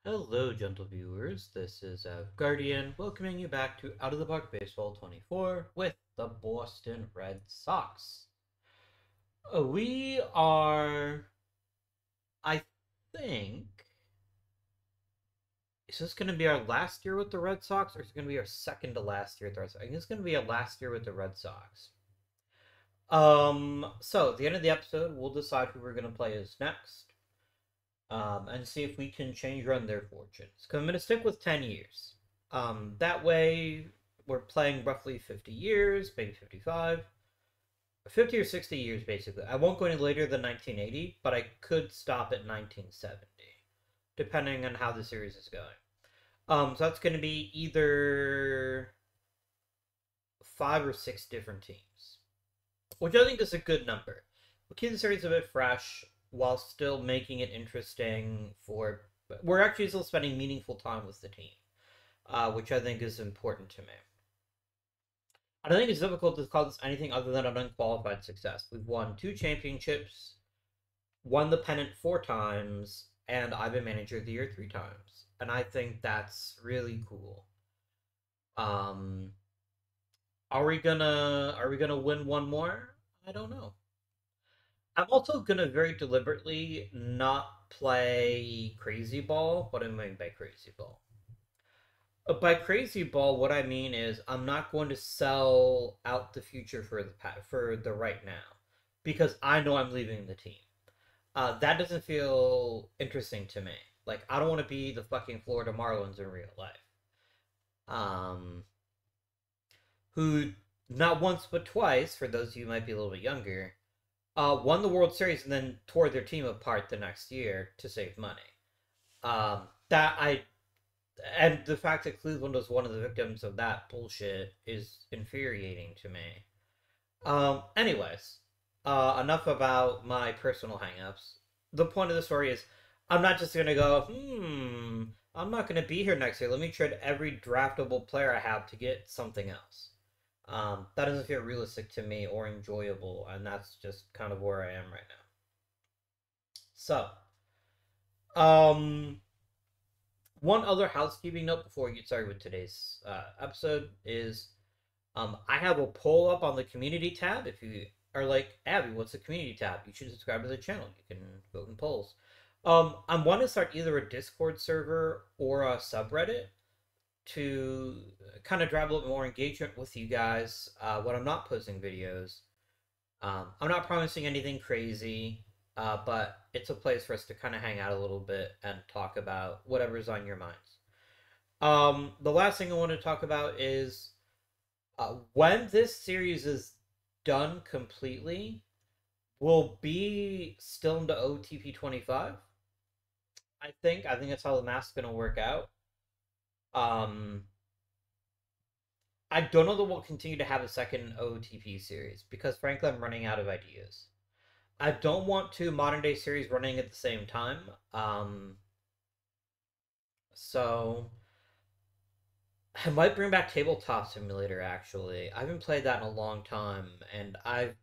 Hello, gentle viewers. This is Guardian welcoming you back to Out of the Park Baseball 24 with the Boston Red Sox. We are, I think, is this going to be our last year with the Red Sox, or is it going to be our second to last year with the Red Sox? I think it's going to be our last year with the Red Sox. So at the end of the episode, we'll decide who we're going to play as next. And see if we can change run their fortunes. Because I'm going to stick with 10 years. That way, we're playing roughly 50 years, maybe 55. 50 or 60 years, basically. I won't go any later than 1980, but I could stop at 1970, depending on how the series is going. So that's going to be either 5 or 6 different teams, which I think is a good number. We'll keep the series a bit fresh while still making it interesting for. We're actually still spending meaningful time with the team, which I think is important to me. I don't think it's difficult to call this anything other than an unqualified success. We've won 2 championships, won the pennant 4 times, and I've been manager of the year 3 times. And I think that's really cool. Um, are we gonna win one more? I don't know. I'm also gonna very deliberately not play crazy ball. What do I mean by crazy ball? By crazy ball, what I mean is I'm not going to sell out the future for the right now because I know I'm leaving the team. That doesn't feel interesting to me. Like I don't want to be the fucking Florida Marlins in real life. Um, who not once but twice, for those of you who might be a little bit younger, won the World Series and then tore their team apart the next year to save money. That I and the fact that Cleveland was one of the victims of that bullshit is infuriating to me. Anyways, enough about my personal hangups. The point of the story is, I'm not just gonna go, I'm not gonna be here next year. Let me trade every draftable player I have to get something else. That doesn't feel realistic to me or enjoyable, and that's just kind of where I am right now. So, um, one other housekeeping note before we get started with today's episode is I have a poll up on the community tab. If you are like, Abby, what's the community tab? You should subscribe to the channel. You can vote in polls. I want to start either a Discord server or a subreddit to kind of drive a little more engagement with you guys when I'm not posting videos. I'm not promising anything crazy, but it's a place for us to kind of hang out a little bit and talk about whatever's on your minds. The last thing I want to talk about is when this series is done completely, will be still into OTP 25. I think that's how the math's gonna work out. Um, I don't know that we'll continue to have a second OTP series because frankly I'm running out of ideas. I don't want two modern day series running at the same time. So I might bring back Tabletop Simulator actually. I haven't played that in a long time, and I've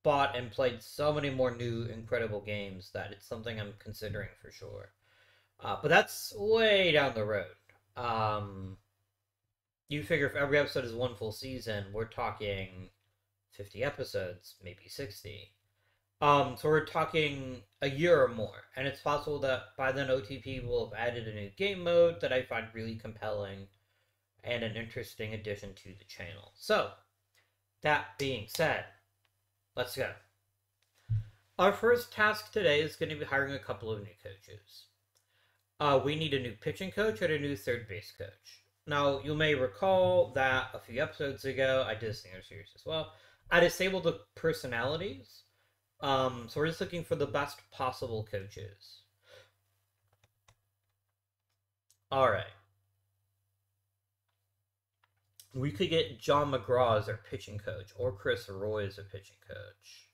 bought and played so many more new incredible games that it's something I'm considering for sure. But that's way down the road. Um, you figure if every episode is one full season, we're talking 50 episodes, maybe 60. So we're talking a year or more, and it's possible that by then OTP will have added a new game mode that I find really compelling and an interesting addition to the channel. So, that being said, let's go. Our first task today is going to be hiring a couple of new coaches. We need a new pitching coach and a new third base coach. Now, you may recall that a few episodes ago, I did a Singer series as well. I disabled the personalities. So we're just looking for the best possible coaches. All right. We could get John McGraw as our pitching coach or Chris Roy as a pitching coach.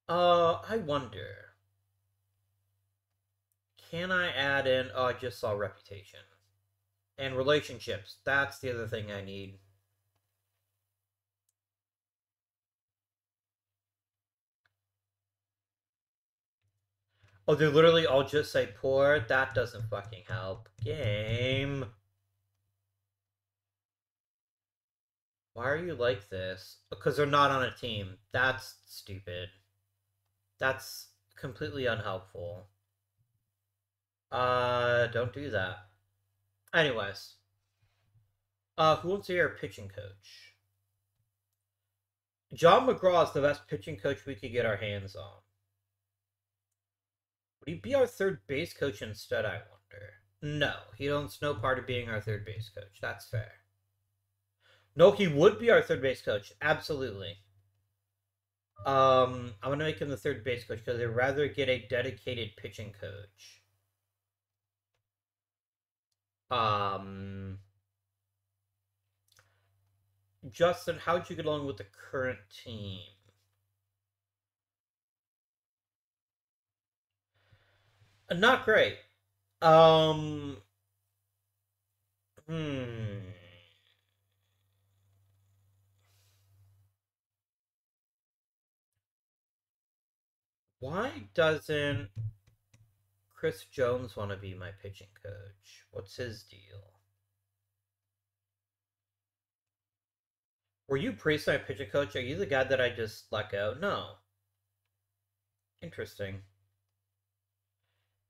I wonder. Can I add in? Oh, I just saw reputation and relationships. That's the other thing I need. Oh, they literally all just say poor? That doesn't fucking help. Game. Why are you like this? Because they're not on a team. That's stupid. That's completely unhelpful. Don't do that. Anyways, who wants to be our pitching coach? John McGraw is the best pitching coach we could get our hands on. Would he be our third base coach instead, I wonder? No, he owns no part of being our third base coach. That's fair. No, he would be our third base coach. Absolutely. I'm gonna make him the third base coach because I'd rather get a dedicated pitching coach. Um, Justin, how'd you get along with the current team? Not great. Um, hmm. Why doesn't Chris Jones want to be my pitching coach? What's his deal? Were you Priest my pitching coach? Are you the guy that I just let go? No. Interesting.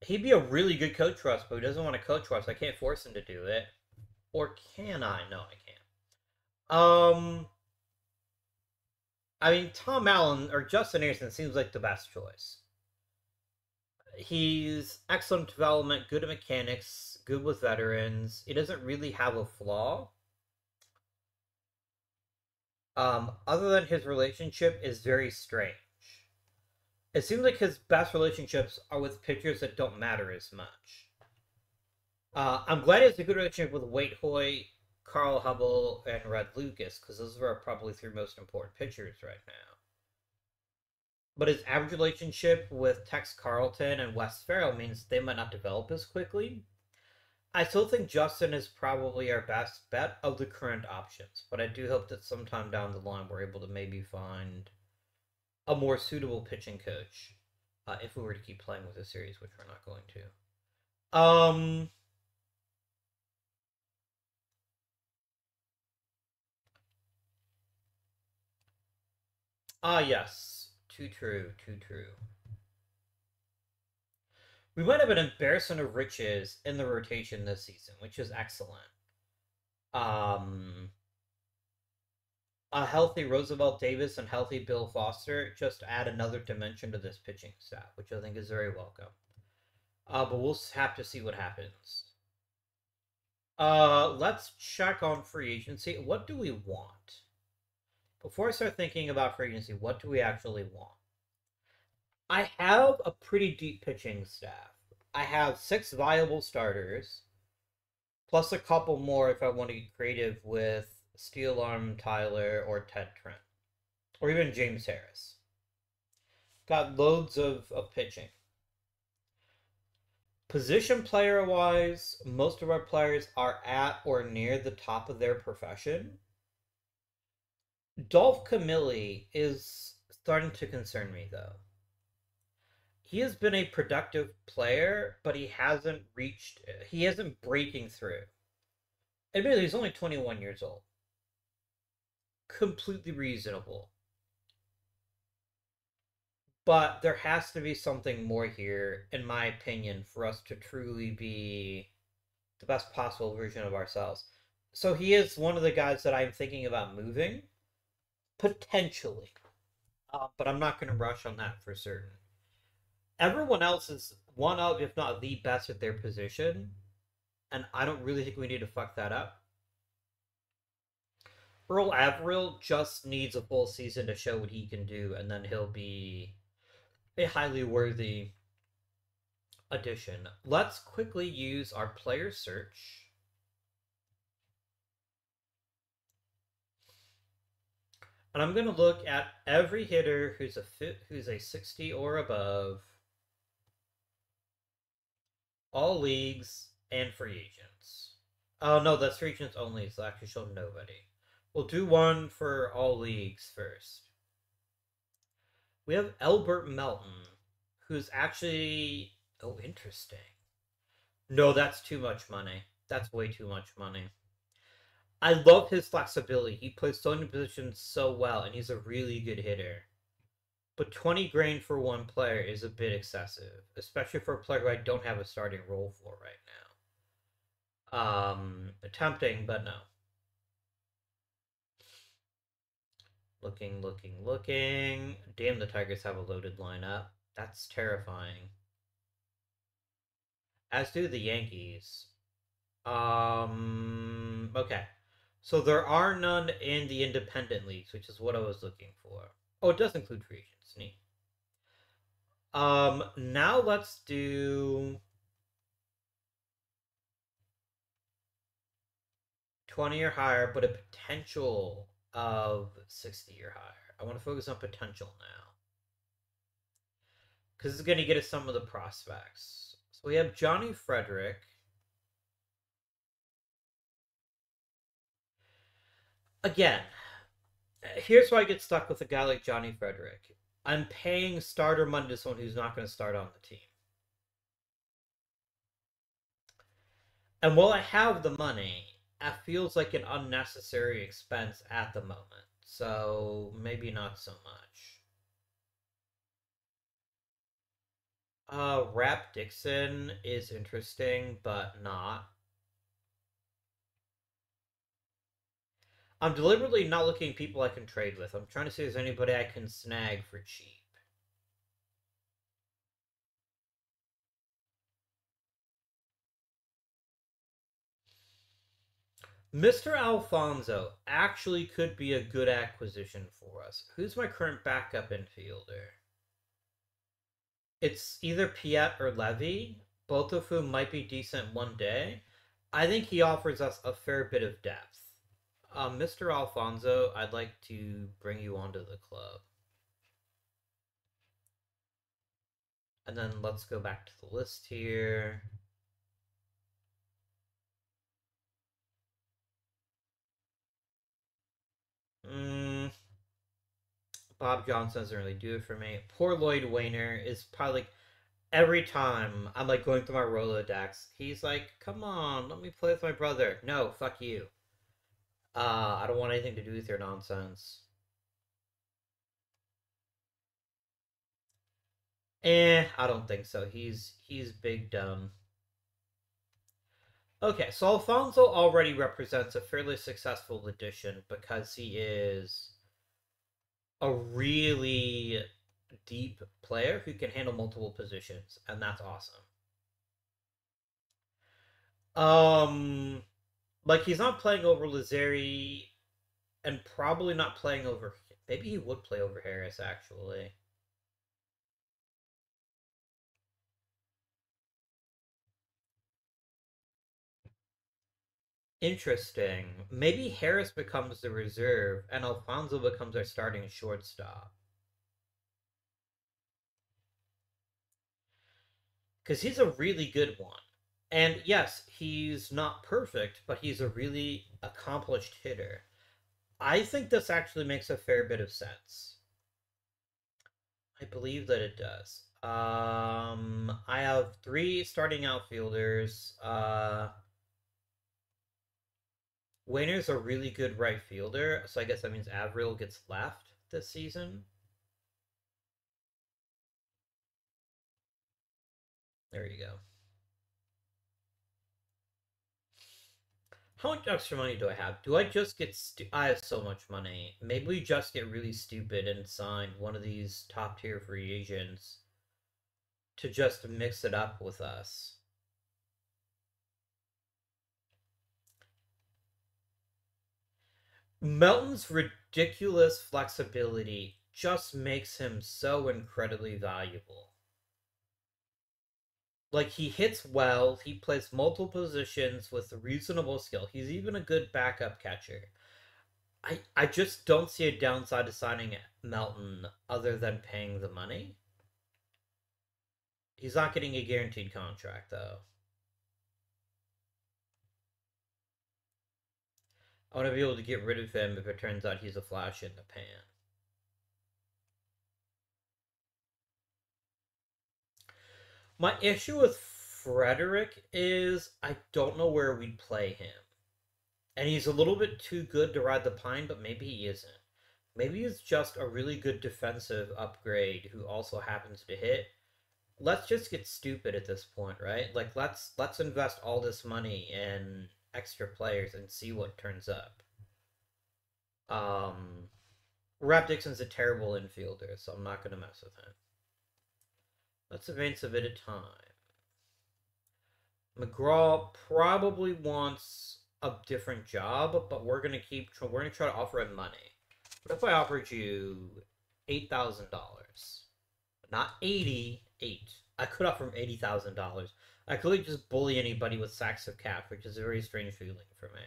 He'd be a really good coach for us, but he doesn't want to coach for us. I can't force him to do it. Or can I? No, I can't. I mean, Tom Allen or Justin Anderson seems like the best choice. He's excellent development, good at mechanics, good with veterans. He doesn't really have a flaw. Other than his relationship is very strange. It seems like his best relationships are with pitchers that don't matter as much. I'm glad he has a good relationship with Wade Hoy, Carl Hubble, and Red Lucas, because those are probably three most important pitchers right now. But his average relationship with Tex Carlton and Wes Farrell means they might not develop as quickly. I still think Justin is probably our best bet of the current options, but I do hope that sometime down the line we're able to maybe find a more suitable pitching coach if we were to keep playing with the series, which we're not going to. Yes. Too true, too true. We might have an embarrassment of riches in the rotation this season, which is excellent. Um, a healthy Roosevelt Davis and healthy Bill Foster just add another dimension to this pitching staff, which I think is very welcome. But we'll have to see what happens. Let's check on free agency. What do we want? Before I start thinking about free agency, what do we actually want? I have a pretty deep pitching staff. I have 6 viable starters, plus a couple more if I want to get creative with Steel Arm Tyler or Ted Trent, or even James Harris. Got loads of pitching. Position player wise, most of our players are at or near the top of their profession. Dolph Camilli is starting to concern me, though. He has been a productive player, but he hasn't breaking through. Admittedly, he's only 21 years old. Completely reasonable. But there has to be something more here, in my opinion, for us to truly be the best possible version of ourselves. So he is one of the guys that I'm thinking about moving, potentially. But I'm not going to rush on that for certain. Everyone else is one of, if not the best at their position, and I don't really think we need to fuck that up. Earl Averill just needs a full season to show what he can do, and then he'll be a highly worthy addition. Let's quickly use our player search. And I'm going to look at every hitter who's a 60 or above, all leagues, and free agents. Oh, no, that's free agents only, so actually show nobody. We'll do one for all leagues first. We have Albert Melton, who's actually. Oh, interesting. No, that's too much money. That's way too much money. I love his flexibility. He plays so many positions so well, and he's a really good hitter. But 20 grand for one player is a bit excessive, especially for a player who I don't have a starting role for right now. Tempting, but no. Looking, looking, looking. Damn, the Tigers have a loaded lineup. That's terrifying. As do the Yankees. Okay. So there are none in the independent leagues, which is what I was looking for. Oh, it does include free agents. Neat. Now let's do 20 or higher, but a potential of 60 or higher. I want to focus on potential now. Because it's going to get us some of the prospects. So we have Johnny Frederick. Again, here's why I get stuck with a guy like Johnny Frederick. I'm paying starter money to someone who's not going to start on the team. And while I have the money, it feels like an unnecessary expense at the moment. So maybe not so much. Rap Dixon is interesting, but not. I'm deliberately not looking at people I can trade with. I'm trying to see if there's anybody I can snag for cheap. Mr. Alfonso actually could be a good acquisition for us. Who's my current backup infielder? It's either Piet or Levy, both of whom might be decent one day. I think he offers us a fair bit of depth. Mr. Alfonso, I'd like to bring you onto the club. And then let's go back to the list here. Bob Johnson doesn't really do it for me. Poor Lloyd Wayner is probably like every time I'm like going through my Rolodex, he's like, "Come on, let me play with my brother." No, fuck you. I don't want anything to do with your nonsense. I don't think so. He's big dumb. Okay, so Alfonso already represents a fairly successful addition because he is a really deep player who can handle multiple positions, and that's awesome. Um, like he's not playing over Lazeri, and probably not playing over. Maybe he would play over Harris actually. Interesting. Maybe Harris becomes the reserve, and Alfonso becomes our starting shortstop. Because he's a really good one. And yes, he's not perfect, but he's a really accomplished hitter. I think this actually makes a fair bit of sense. I believe that it does. I have three starting outfielders. Wayner's a really good right fielder, so I guess that means Avril gets left this season. There you go. How much extra money do I have? Do I just get? I have so much money. Maybe we just get really stupid and sign one of these top tier free agents to just mix it up with us. Melton's ridiculous flexibility just makes him so incredibly valuable. Like he hits well, he plays multiple positions with reasonable skill. He's even a good backup catcher. I just don't see a downside to signing Melton other than paying the money. He's not getting a guaranteed contract though. I want to be able to get rid of him if it turns out he's a flash in the pan. My issue with Frederick is I don't know where we'd play him. And he's a little bit too good to ride the Pine, but maybe he isn't. Maybe he's just a really good defensive upgrade who also happens to hit. Let's just get stupid at this point, right? Like let's invest all this money in extra players and see what turns up. Um Rap Dixon's a terrible infielder, so I'm not gonna mess with him. Let's advance a bit of time. McGraw probably wants a different job, but we're gonna try to offer him money. What if I offered you $8,000? Not 88. I could offer him $80,000. I could just bully anybody with sacks of cash, which is a very strange feeling for me.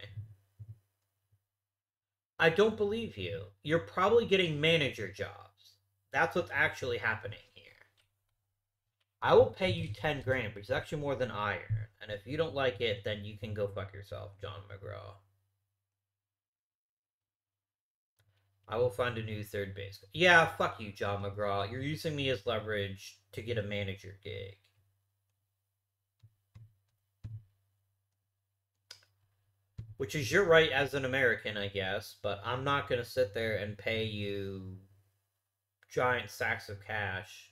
I don't believe you. You're probably getting manager jobs. That's what's actually happening here. I will pay you 10 grand, which is actually more than I earn. And if you don't like it, then you can go fuck yourself, John McGraw. I will find a new third base. Yeah, fuck you, John McGraw. You're using me as leverage to get a manager gig. Which is your right as an American, I guess, but I'm not going to sit there and pay you giant sacks of cash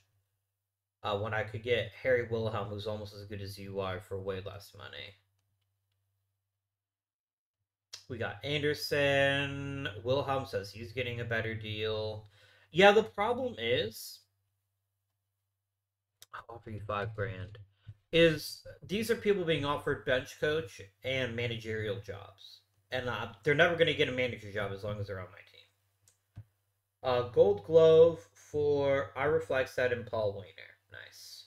when I could get Harry Wilhelm, who's almost as good as you are, for way less money. We got Anderson. Wilhelm says he's getting a better deal. Yeah, the problem is, I'll offer you 5 grand. Is these are people being offered bench coach and managerial jobs, and they're never going to get a manager job as long as they're on my team. Gold Glove for Ira Flagstad and Paul Weiner. Nice.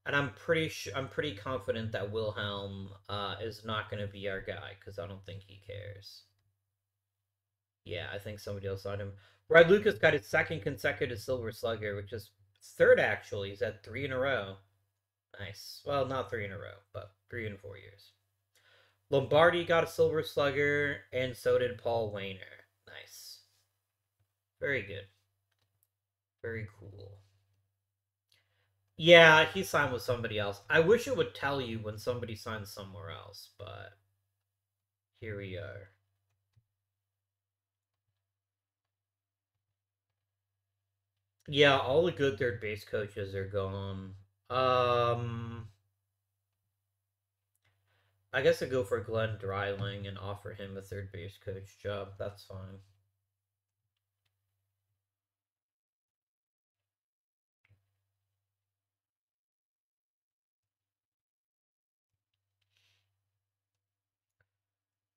And I'm pretty confident that Wilhelm is not going to be our guy because I don't think he cares. Yeah, I think somebody else on him. Brad Lucas got his second consecutive Silver Slugger, which is third actually. He's at 3 in a row. Nice. Well, not 3 in a row, but 3 in 4 years. Lombardi got a Silver Slugger, and so did Paul Weiner. Nice. Very good. Very cool. Yeah, he signed with somebody else. I wish it would tell you when somebody signs somewhere else, but here we are. Yeah, all the good third base coaches are gone. I guess I go for Glenn Dryling and offer him a third base coach job. That's fine.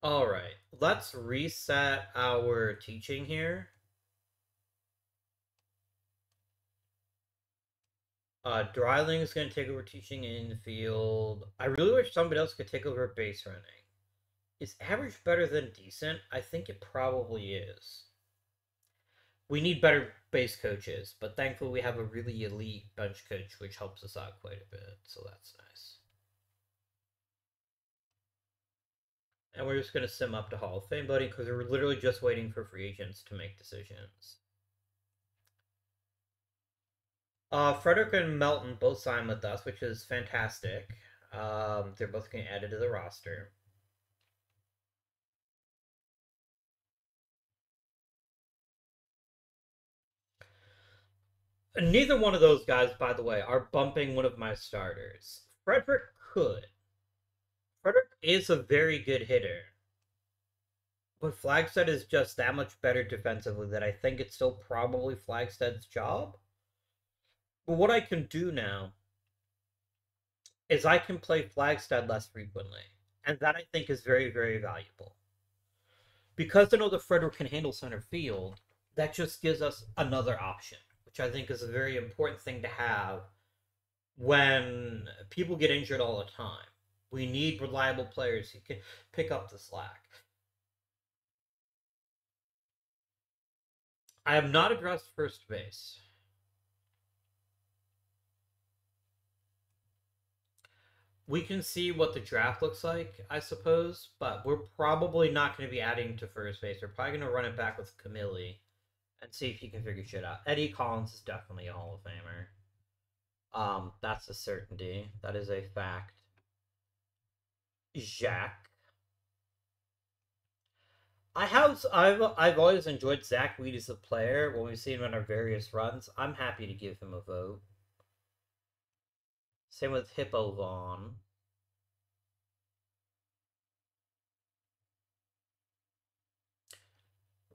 All right, let's reset our teaching here. Dryling is going to take over teaching in the field. I really wish somebody else could take over base running. Is average better than decent? I think it probably is. We need better base coaches, but thankfully we have a really elite bench coach, which helps us out quite a bit, so that's nice. And we're just going to sim up to Hall of Fame voting because we're literally just waiting for free agents to make decisions. Frederick and Melton both signed with us, which is fantastic. They're both getting added to the roster. Neither one of those guys, by the way, are bumping one of my starters. Frederick could. Frederick is a very good hitter. But Flagstead is just that much better defensively that I think it's still probably Flagstead's job. But what I can do now is I can play Flagstead less frequently. And that I think is very, very valuable. Because I know that Frederick can handle center field, that just gives us another option, which I think is a very important thing to have when people get injured all the time. We need reliable players who can pick up the slack. I have not addressed first base. We can see what the draft looks like, I suppose, but we're probably not going to be adding to first base. We're probably going to run it back with Camille and see if he can figure shit out. Eddie Collins is definitely a Hall of Famer. That's a certainty. That is a fact. Jacques. I've always enjoyed Zach Weed as a player. When we've seen him in our various runs, I'm happy to give him a vote. Same with Hippo Vaughn.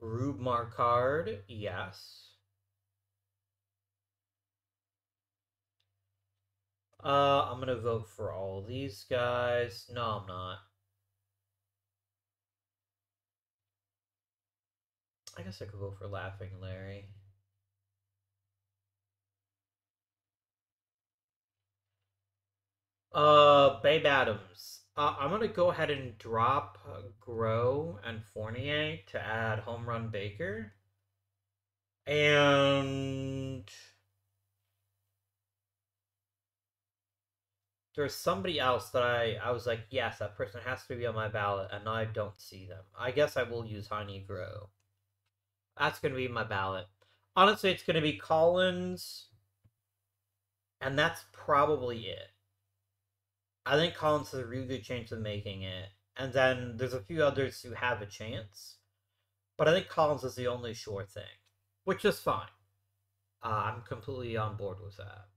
Rube Marcard, yes. I'm gonna vote for all these guys. No, I'm not. I guess I could vote for Laughing Larry. Babe Adams. I'm gonna go ahead and drop Grow and Fournier to add Home Run Baker. And there's somebody else that I was like, yes, that person has to be on my ballot, and I don't see them. I guess I will use Heine Grow. That's gonna be my ballot. Honestly, it's gonna be Collins, and that's probably it. I think Collins has a really good chance of making it, and then there's a few others who have a chance, but I think Collins is the only sure thing, which is fine. I'm completely on board with that.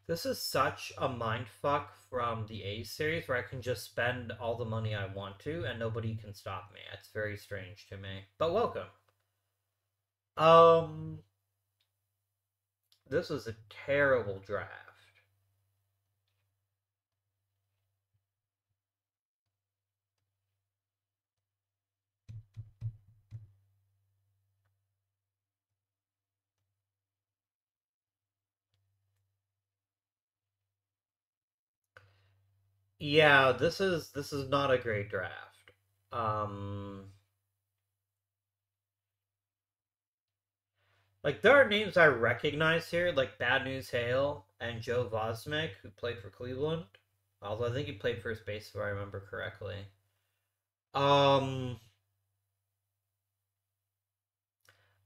This is such a mindfuck from the A series where I can just spend all the money I want to and nobody can stop me. It's very strange to me. But welcome. Um this was a terrible draft. Yeah, this is not a great draft. Um like there are names I recognize here, like Bad News Hale and Joe Vosmick, who played for Cleveland. Although I think he played first base if I remember correctly. Um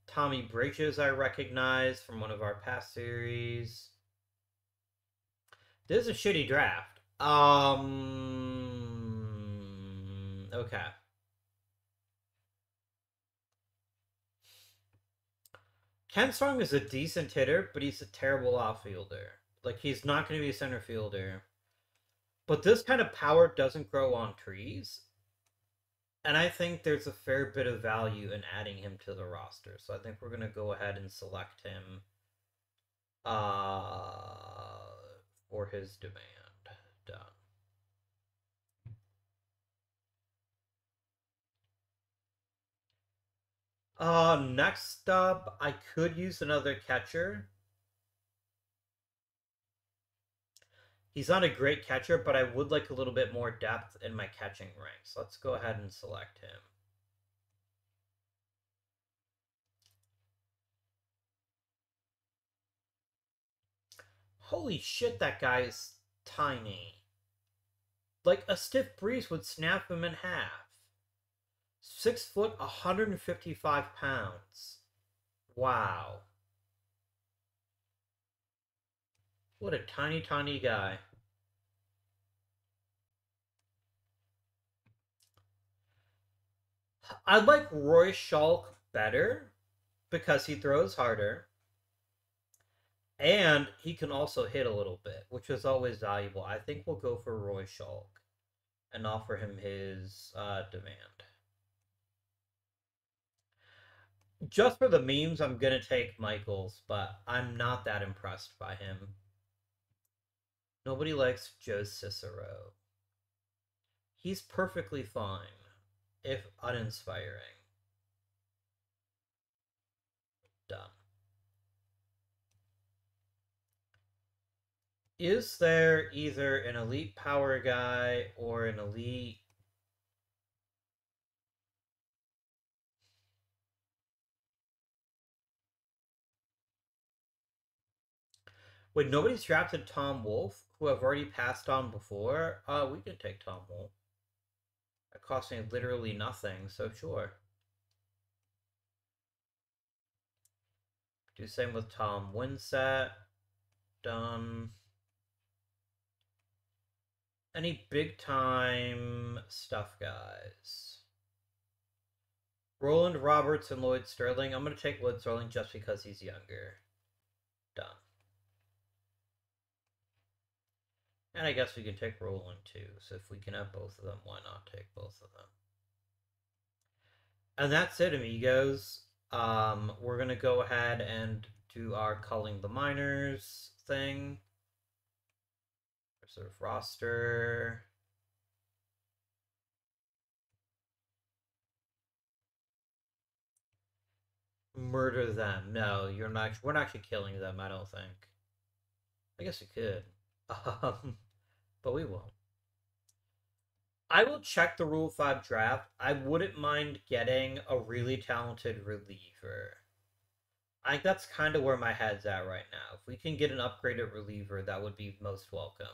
Tommy Bridges I recognize from one of our past series. This is a shitty draft. Okay. Ken Strong is a decent hitter, but he's a terrible outfielder. Like he's not going to be a center fielder. But this kind of power doesn't grow on trees, and I think there's a fair bit of value in adding him to the roster. So I think we're going to go ahead and select him uh for his demand. Done. Next up, I could use another catcher. He's not a great catcher, but I would like a little bit more depth in my catching ranks. Let's go ahead and select him. Holy shit, that guy's tiny. Like a stiff breeze would snap him in half. 6 foot, 155 pounds. Wow. What a tiny, tiny guy. I like Roy Schulk better because he throws harder and he can also hit a little bit, which is always valuable. I think we'll go for Roy Schulk and offer him his demand. Just for the memes, I'm gonna take Michaels, but I'm not that impressed by him. Nobody likes Joe Cicero. He's perfectly fine, if uninspiring. Done. Is there either an elite power guy or an elite... Wait, nobody's drafted Tom Wolfe, who I've already passed on before? We could take Tom Wolfe. costing literally nothing, so sure. Do the same with Tom Winsett. Done. Any big time stuff, guys? Roland Roberts and Lloyd Sterling. I'm going to take Lloyd Sterling just because he's younger. Done. And I guess we can take Roland too. So if we can have both of them, why not take both of them? And that's it, amigos. We're going to go ahead and do our culling the minors thing. Reserve roster. Murder them. No, you're not. We're not actually killing them, I don't think. I guess we could. But we won't. I will check the Rule 5 draft. I wouldn't mind getting a really talented reliever. I think that's kind of where my head's at right now. If we can get an upgraded reliever, that would be most welcome.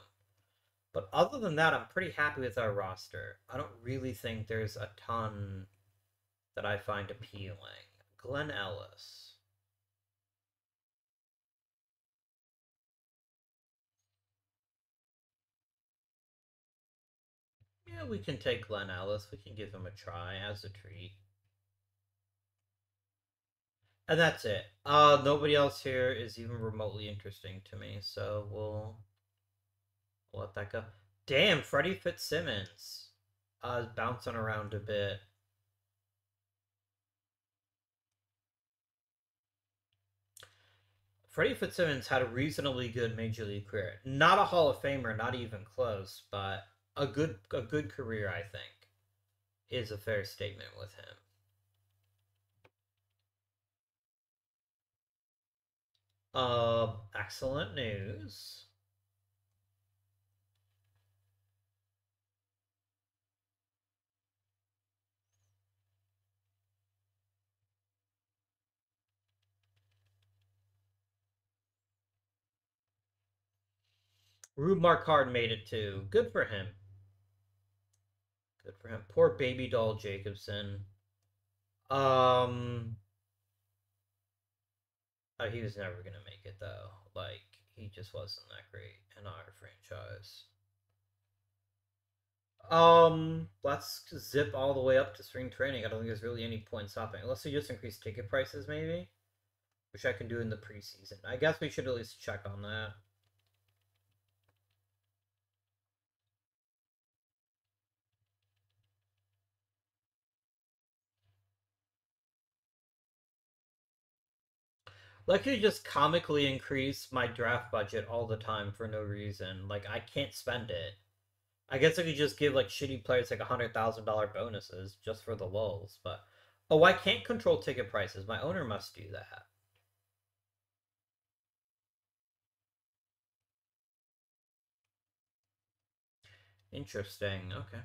But other than that, I'm pretty happy with our roster. I don't really think there's a ton that I find appealing. Glenn Ellis. Yeah, we can take Glenn Ellis. We can give him a try as a treat. And that's it. Nobody else here is even remotely interesting to me, so we'll let that go. Damn, Freddie Fitzsimmons. Bouncing around a bit. Freddie Fitzsimmons had a reasonably good major league career. Not a Hall of Famer, not even close, but a good career, I think, is a fair statement with him. Excellent news. Rube Marquard made it too. Good for him. Good for him. Poor baby doll Jacobson. Um, he was never gonna make it though. Like he just wasn't that great in our franchise. Let's zip all the way up to spring training. I don't think there's really any point stopping. Unless we just increase ticket prices, maybe? Which I can do in the preseason. I guess we should at least check on that. Like you just comically increase my draft budget all the time for no reason. Like I can't spend it. I guess I could just give like shitty players like $100,000 bonuses just for the lulz, but oh, I can't control ticket prices. My owner must do that. Interesting. Okay.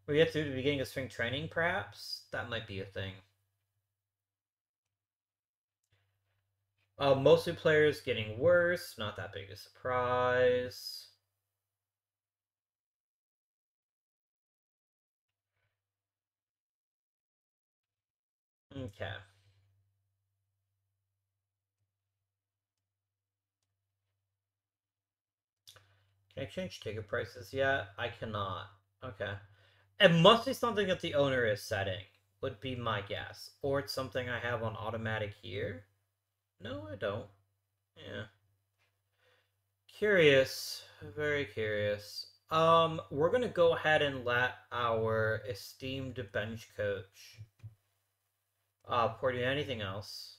We get to the beginning of spring training, perhaps? That might be a thing. Mostly players getting worse. Not that big a surprise. Okay. Can I change ticket prices yet? I cannot. Okay. It must be something that the owner is setting, would be my guess. Or it's something I have on automatic here. No, I don't. Yeah. Curious. Very curious. We're gonna go ahead and let our esteemed bench coach pour you anything else.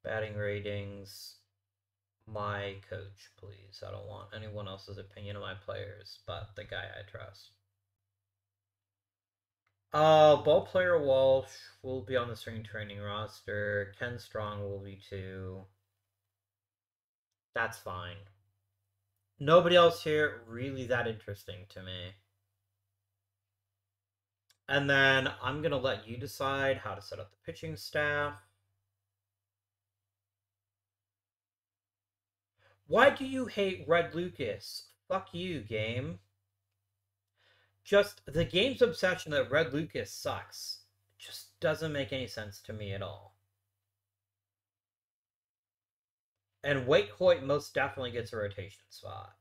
Batting ratings. My coach, please. I don't want anyone else's opinion of my players, but the guy I trust. Ball player Walsh will be on the spring training roster. Ken Strong will be too. That's fine. Nobody else here really that interesting to me. And then I'm going to let you decide how to set up the pitching staff. Why do you hate Red Lucas? Fuck you, game. Just the game's obsession that Red Lucas sucks just doesn't make any sense to me at all. And Wake Hoyt most definitely gets a rotation spot.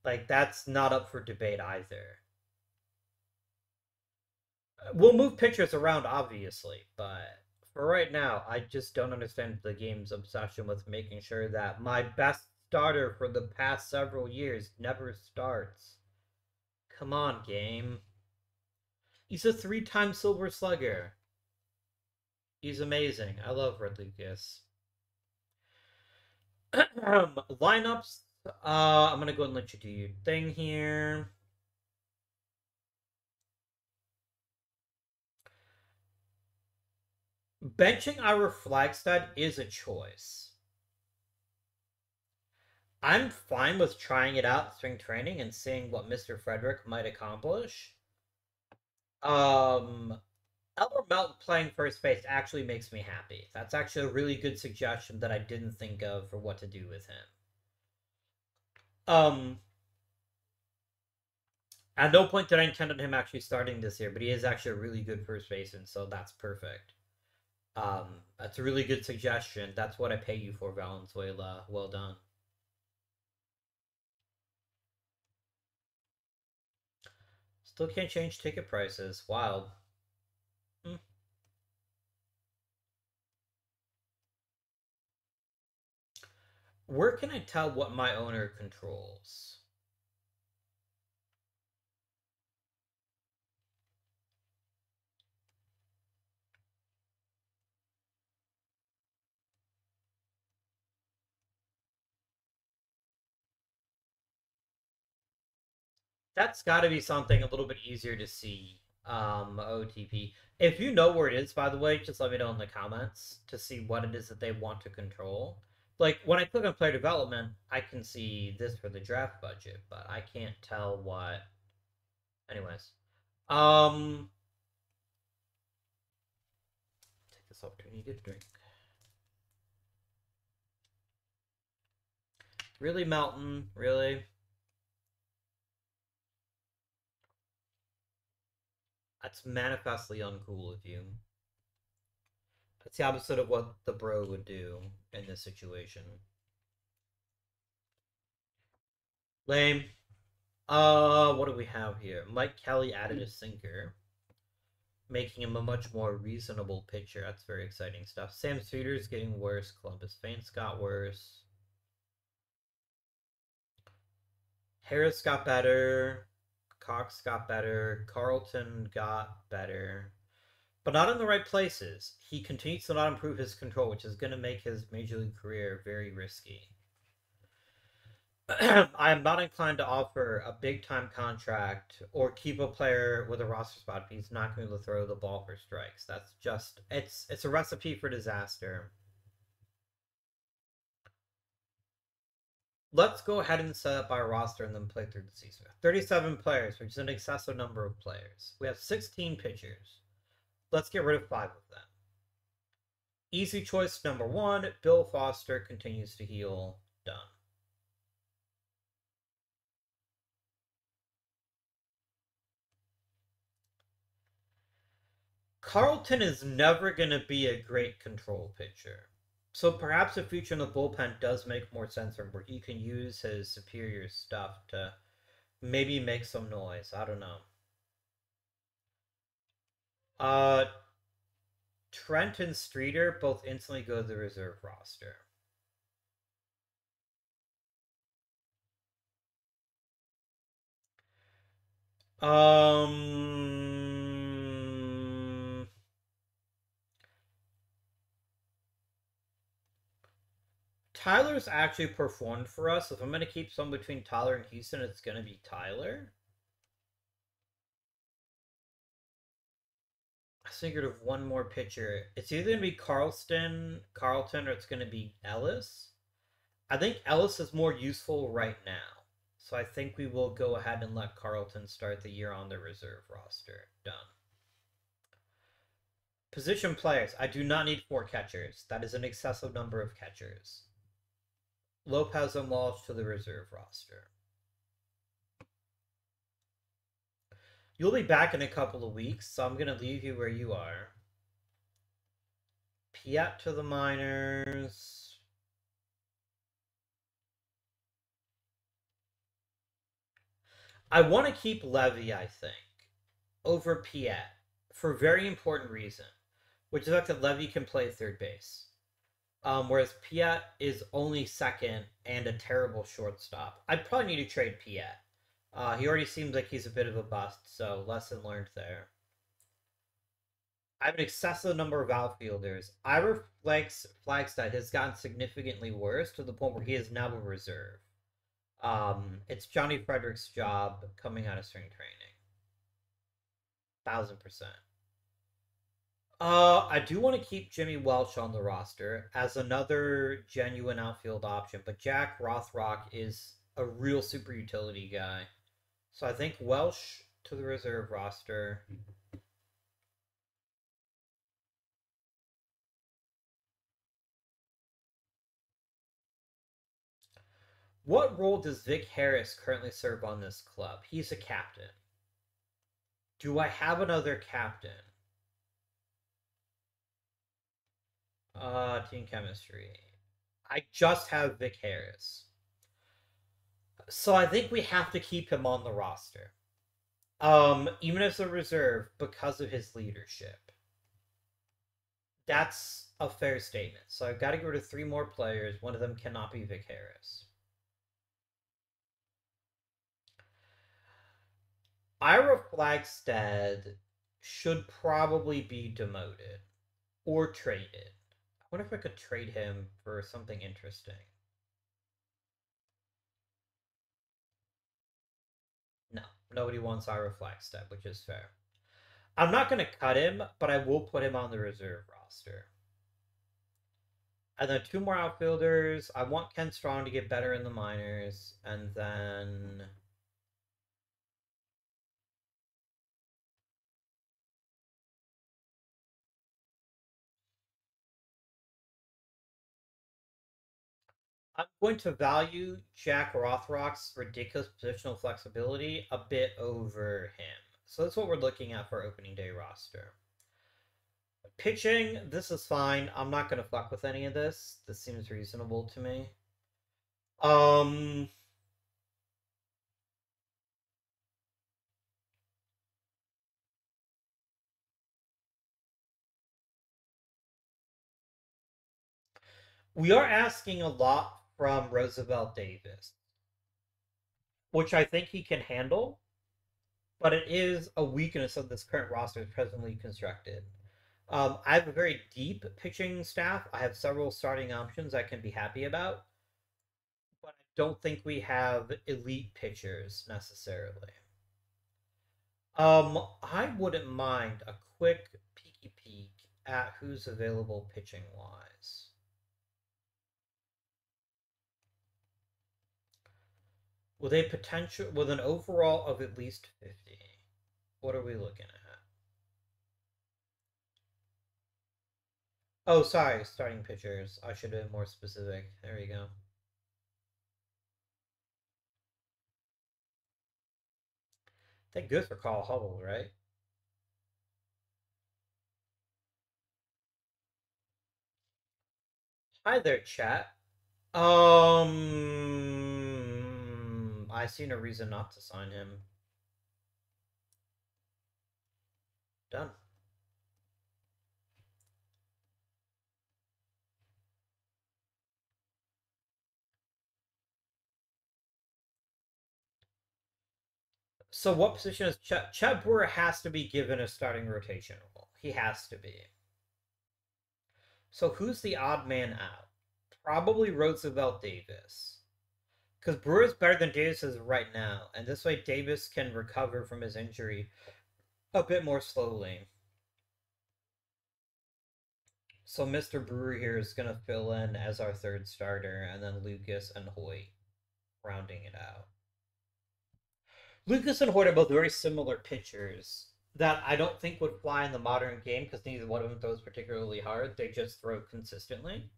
Like, that's not up for debate either. We'll move pitchers around, obviously, but for right now, I just don't understand the game's obsession with making sure that my best starter for the past several years never starts. Come on, game. He's a three-time Silver Slugger. He's amazing. I love Red Lucas. Lineups. I'm gonna go and let you do your thing here. Benching Ira Flagstad is a choice. I'm fine with trying it out in spring training and seeing what Mr. Frederick might accomplish. Albert Melton playing first base actually makes me happy. That's actually a really good suggestion that I didn't think of for what to do with him. Um, at no point did I intend on him actually starting this year, but he is actually a really good first baseman, so that's perfect. That's a really good suggestion. That's what I pay you for, Valenzuela. Well done. Still can't change ticket prices. Wild. Hmm. Where can I tell what my owner controls? That's got to be something a little bit easier to see. OTP. If you know where it is, by the way, just let me know in the comments to see what it is that they want to control. Like when I click on player development, I can see this for the draft budget, but I can't tell what. Anyways, take this opportunity to drink. Really, Melton? Really? That's manifestly uncool of you. That's the opposite of what the bro would do in this situation. Lame. What do we have here? Mike Kelly added a sinker, making him a much more reasonable pitcher. That's very exciting stuff. Sam Suter's getting worse. Columbus Faints got worse. Harris got better. Cox got better. Carlton got better. But not in the right places. He continues to not improve his control, which is going to make his major league career very risky. I am not inclined to offer a big time contract or keep a player with a roster spot if he's not going to throw the ball for strikes. That's just it's a recipe for disaster. Let's go ahead and set up our roster and then play through the season. 37 players, which is an excessive number of players. We have 16 pitchers. Let's get rid of 5 of them. Easy choice number 1, Bill Foster continues to heal. Done. Carlton is never going to be a great control pitcher. So perhaps a future in the bullpen does make more sense for him, where he can use his superior stuff to maybe make some noise. I don't know. Uh, Trent and Streeter both instantly go to the reserve roster. Um, Tyler's actually performed for us. If I'm going to keep some between Tyler and Houston, it's going to be Tyler. I figured of one more pitcher. It's either going to be Carlton, or it's going to be Ellis. I think Ellis is more useful right now. So I think we will go ahead and let Carlton start the year on the reserve roster. Done. Position players. I do not need 4 catchers. That is an excessive number of catchers. Lopez and Walsh to the reserve roster. You'll be back in a couple of weeks, so I'm going to leave you where you are. Piat to the minors. I want to keep Levy, I think, over Piat for a very important reason, which is the fact that Levy can play third base. Whereas Piat is only second and a terrible shortstop. I'd probably need to trade Piat. He already seems like he's a bit of a bust, so lesson learned there. I have an excessive number of outfielders. Ira Flagstad has gotten significantly worse to the point where he is now a reserve. It's Johnny Frederick's job coming out of spring training. 1,000%. I do want to keep Jimmy Welch on the roster as another genuine outfield option, but Jack Rothrock is a real super utility guy. So I think Welch to the reserve roster. What role does Vic Harris currently serve on this club? He's a captain. Do I have another captain? Team chemistry. I just have Vic Harris. So I think we have to keep him on the roster. Even as a reserve because of his leadership. That's a fair statement. So I've got to get rid of 3 more players. One of them cannot be Vic Harris. Ira Flagstad should probably be demoted or traded. I wonder if I could trade him for something interesting. No, nobody wants Ira Flagstad, which is fair. I'm not going to cut him, but I will put him on the reserve roster. And then 2 more outfielders. I want Ken Strong to get better in the minors. And then I'm going to value Jack Rothrock's ridiculous positional flexibility a bit over him. So that's what we're looking at for opening day roster. Pitching, this is fine. I'm not going to fuck with any of this. This seems reasonable to me. We are asking a lot from Roosevelt Davis, which I think he can handle, but it is a weakness of this current roster as presently constructed. I have a very deep pitching staff. I have several starting options I can be happy about, but I don't think we have elite pitchers necessarily. I wouldn't mind a quick peeky peek at who's available pitching wise. With a potential with an overall of at least 50. What are we looking at? Oh, sorry, starting pitchers. I should have been more specific. There you go. Thank goodness for Call Hubble, right? Hi there, chat. I see no reason not to sign him. Done. So what position is Chet? Chet Brewer has to be given a starting rotation role. He has to be. So who's the odd man out? Probably Roosevelt Davis. Because Brewer's better than Davis is right now, and this way Davis can recover from his injury a bit more slowly. So Mr. Brewer here is going to fill in as our third starter, and then Lucas and Hoyt rounding it out. Lucas and Hoyt are both very similar pitchers that I don't think would fly in the modern game because neither one of them throws particularly hard. They just throw consistently.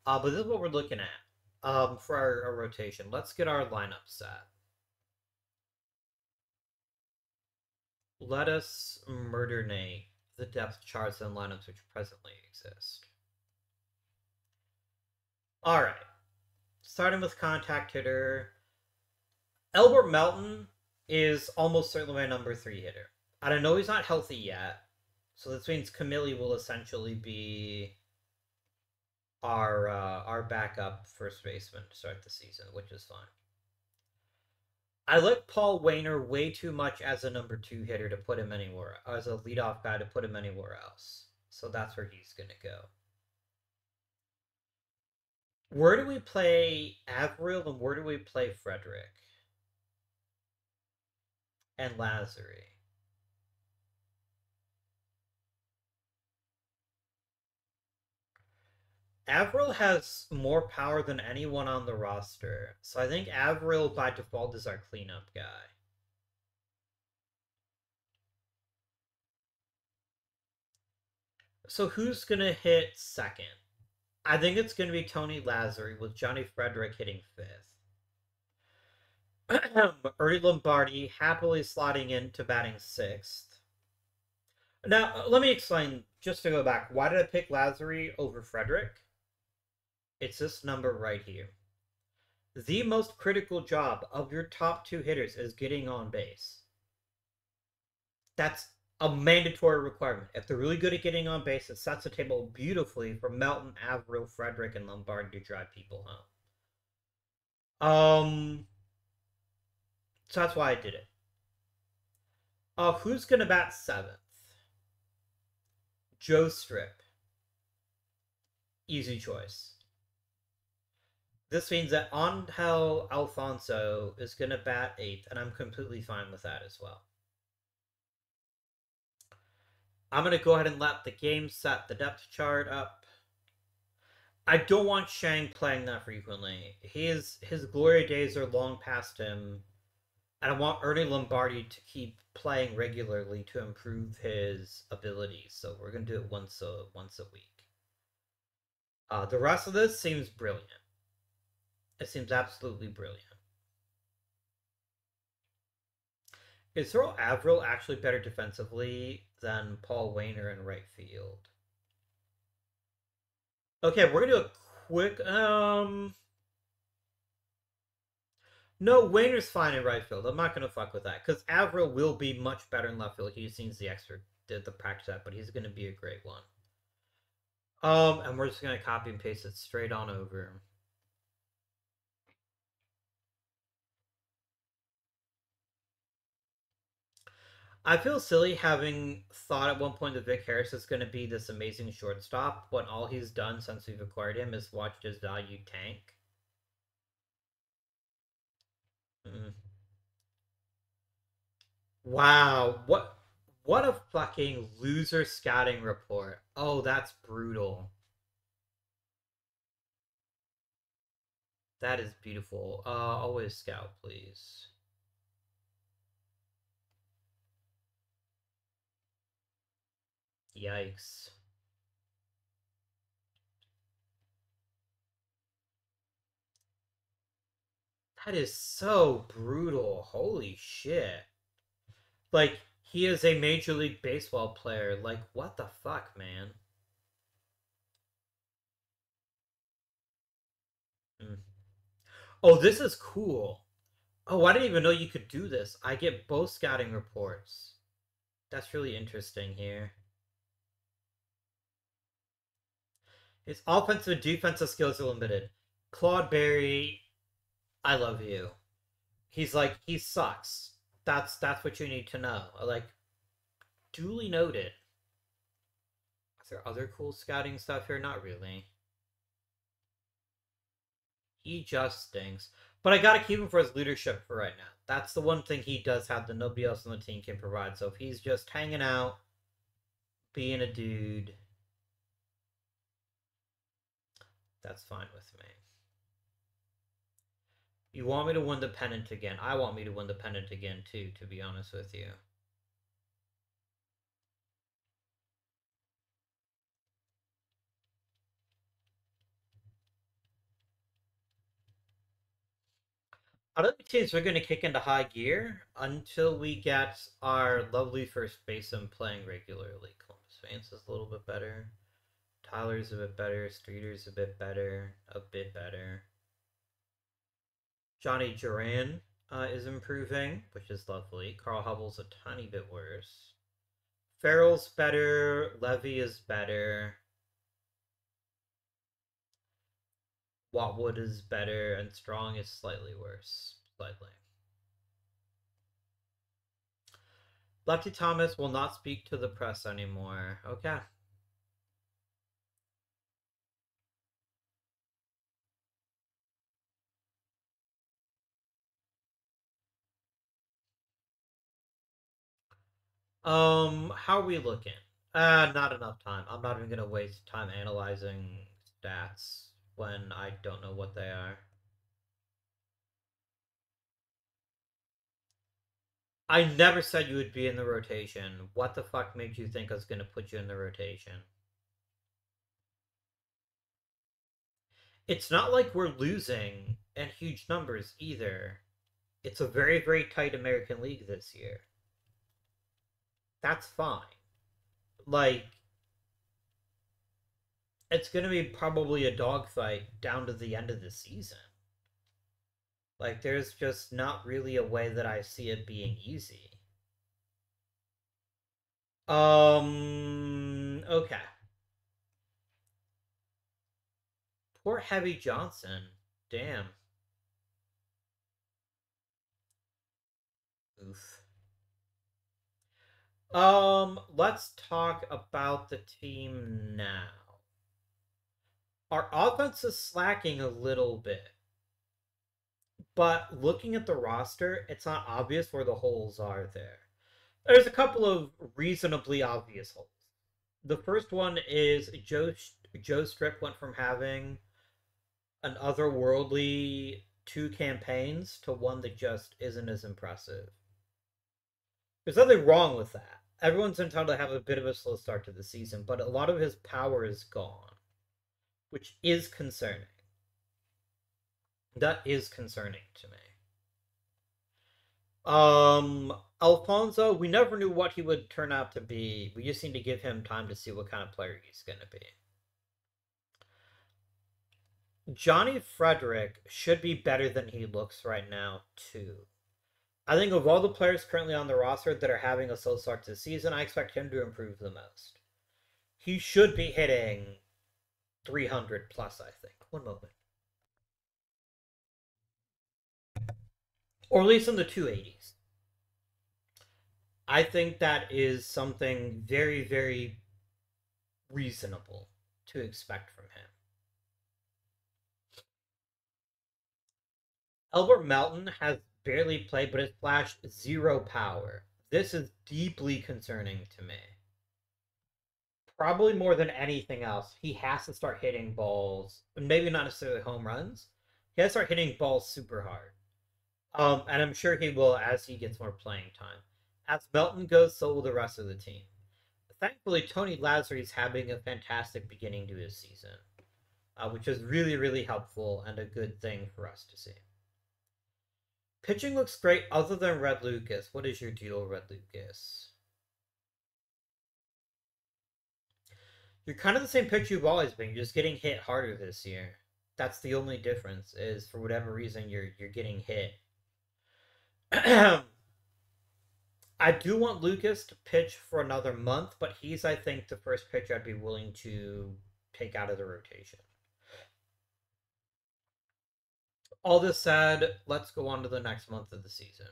But this is what we're looking at. For our rotation. Let's get our lineup set. Let us murdernate the depth charts and lineups which presently exist. All right. Starting with contact hitter, Albert Melton is almost certainly my number 3 hitter. And I know he's not healthy yet, so this means Camille will essentially be our backup first baseman to start the season, which is fine. I like Paul Wainer way too much as a number 2 hitter to put him anywhere, as a leadoff guy to put him anywhere else. So that's where he's going to go. Where do we play Avril and where do we play Frederick? And Lazary? Avril has more power than anyone on the roster, so I think Avril by default is our cleanup guy. So who's gonna hit second? I think it's gonna be Tony Lazary with Johnny Frederick hitting fifth. Ernie Lombardi happily slotting into batting sixth. Now, let me explain, just to go back, why did I pick Lazary over Frederick? It's this number right here. The most critical job of your top 2 hitters is getting on base. That's a mandatory requirement. If they're really good at getting on base, it sets the table beautifully for Melton, Averill, Frederick, and Lombardi to drive people home. So that's why I did it. Who's gonna bat 7th? Joe Strip. Easy choice. This means that Angel Alfonso is gonna bat 8th, and I'm completely fine with that as well. I'm gonna go ahead and let the game set the depth chart up. I don't want Shang playing that frequently. His glory days are long past him, and I want Ernie Lombardi to keep playing regularly to improve his abilities. So we're gonna do it once a week. The rest of this seems brilliant. It seems absolutely brilliant. Is Earl Averill actually better defensively than Paul Wainer in right field? Okay, we're gonna do a quick no, Wayner's fine in right field. I'm not gonna fuck with that because Averill will be much better in left field. He just needs the extra the practice that, but he's gonna be a great one. And we're just gonna copy and paste it straight on over. I feel silly having thought at one point that Vic Harris is going to be this amazing shortstop when all he's done since we've acquired him is watched his value tank. Mm. Wow, what a fucking loser scouting report. Oh, that's brutal. That is beautiful. Always scout, please. Yikes. That is so brutal. Holy shit. Like, he is a Major League Baseball player. Like, what the fuck, man? Mm. Oh, this is cool. Oh, I didn't even know you could do this. I get both scouting reports. That's really interesting here. His offensive and defensive skills are limited. Claude Berry, I love you. He's like, he sucks. That's what you need to know. Like, duly noted. Is there other cool scouting stuff here? Not really. He just stinks. But I gotta keep him for his leadership for right now. That's the one thing he does have that nobody else on the team can provide. So if he's just hanging out, being a dude, that's fine with me. You want me to win the pennant again? I want me to win the pennant again too, to be honest with you. I don't think teams are going to kick into high gear until we get our lovely first baseman playing regularly. Columbus Vance is a little bit better. Tyler's a bit better. Streeter's a bit better. A bit better. Johnny Duran is improving, which is lovely. Carl Hubble's a tiny bit worse. Farrell's better. Levy is better. Watwood is better. And Strong is slightly worse. Slightly. Lefty Thomas will not speak to the press anymore. Okay. How are we looking? Not enough time. I'm not even gonna waste time analyzing stats when I don't know what they are. I never said you would be in the rotation. What the fuck made you think I was gonna put you in the rotation? It's not like we're losing in huge numbers either. It's a very, very tight American League this year. That's fine. Like, it's going to be probably a dogfight down to the end of the season. Like, there's just not really a way that I see it being easy. Okay. Poor Heavy Johnson. Damn. Oof. Let's talk about the team now. Our offense is slacking a little bit. But looking at the roster, it's not obvious where the holes are there. There's a couple of reasonably obvious holes. The first one is Joe Strip went from having an otherworldly two campaigns to one that just isn't as impressive. There's nothing wrong with that. Everyone's entitled to have a bit of a slow start to the season, but a lot of his power is gone, which is concerning. That is concerning to me. Alfonso, we never knew what he would turn out to be. We just need to give him time to see what kind of player he's going to be. Johnny Frederick should be better than he looks right now, too. I think of all the players currently on the roster that are having a slow start to the season, I expect him to improve the most. He should be hitting 300 plus, I think. One moment. Or at least in the 280s. I think that is something very, very reasonable to expect from him. Albert Melton has barely played, but has flashed zero power. This is deeply concerning to me. Probably more than anything else, he has to start hitting balls, maybe not necessarily home runs. He has to start hitting balls super hard. And I'm sure he will as he gets more playing time. As Melton goes, so will the rest of the team. Thankfully, Tony Lazzari is having a fantastic beginning to his season, which is really, really helpful and a good thing for us to see. Pitching looks great other than Red Lucas. What is your deal, Red Lucas? You're kind of the same pitcher you've always been. You're just getting hit harder this year. That's the only difference. Is for whatever reason you're getting hit. I do want Lucas to pitch for another month, but he's, I think, the first pitcher I'd be willing to take out of the rotation. All this said, let's go on to the next month of the season.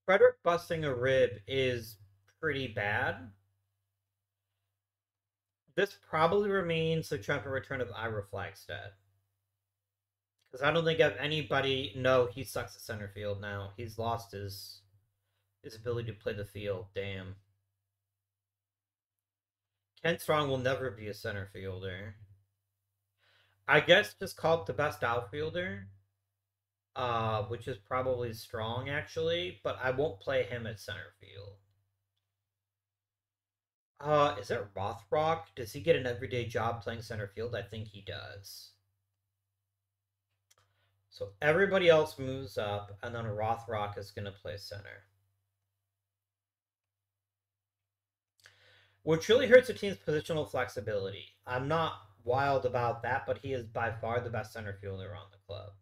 Frederick busting a rib is pretty bad. This probably remains the triumphant return of Ira Flagstad. Because I don't think I have anybody. No, he sucks at center field now. He's lost his ability to play the field. Damn. Ken Strong will never be a center fielder. I guess just call it the best outfielder, which is probably Strong actually, but I won't play him at center field. Is it Rothrock? Does he get an everyday job playing center field? I think he does. So everybody else moves up, and then Rothrock is going to play center. Which really hurts the team's positional flexibility. I'm not wild about that, but he is by far the best center fielder on the club.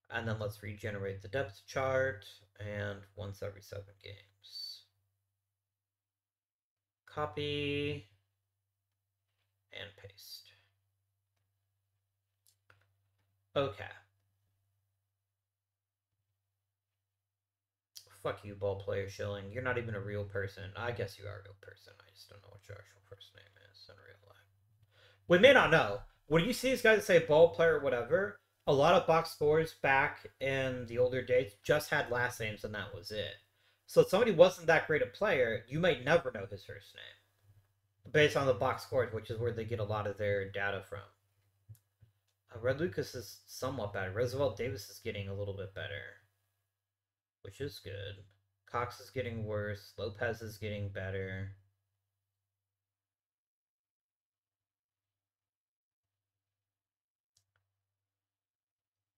And then let's regenerate the depth chart, and once every 7 games. Copy and paste. Okay. Fuck you, ball player Schilling. You're not even a real person. I guess you are a real person. I just don't know what your actual first name is in real life. We may not know. When you see these guys say ball player or whatever, a lot of box scores back in the older days just had last names and that was it. So if somebody wasn't that great a player, you might never know his first name based on the box scores, which is where they get a lot of their data from. Red Lucas is somewhat better. Roosevelt Davis is getting a little bit better, which is good. Cox is getting worse. Lopez is getting better.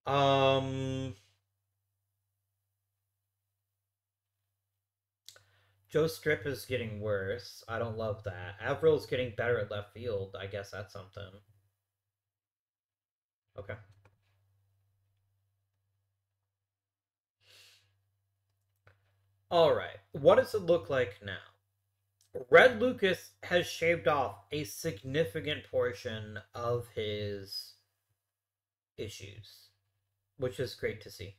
Um, Joe Strip is getting worse. I don't love that. Avril's getting better at left field. I guess that's something. Okay. All right. What does it look like now? Red Lucas has shaved off a significant portion of his issues, which is great to see.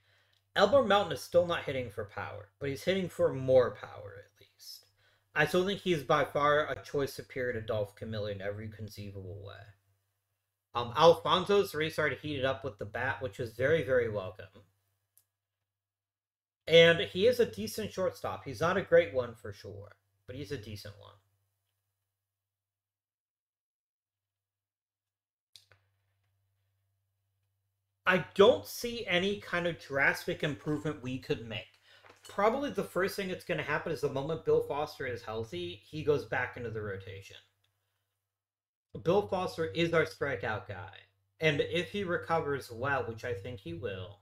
Elmore Mountain is still not hitting for power, but he's hitting for more power at least. I still think he's by far a choice superior to Dolph Camilla in every conceivable way. Alfonso's already started heated up with the bat, which is very, very welcome. And he is a decent shortstop. He's not a great one for sure, but he's a decent one. I don't see any kind of drastic improvement we could make. Probably the first thing that's going to happen is the moment Bill Foster is healthy, he goes back into the rotation. Bill Foster is our strikeout guy. And if he recovers well, which I think he will,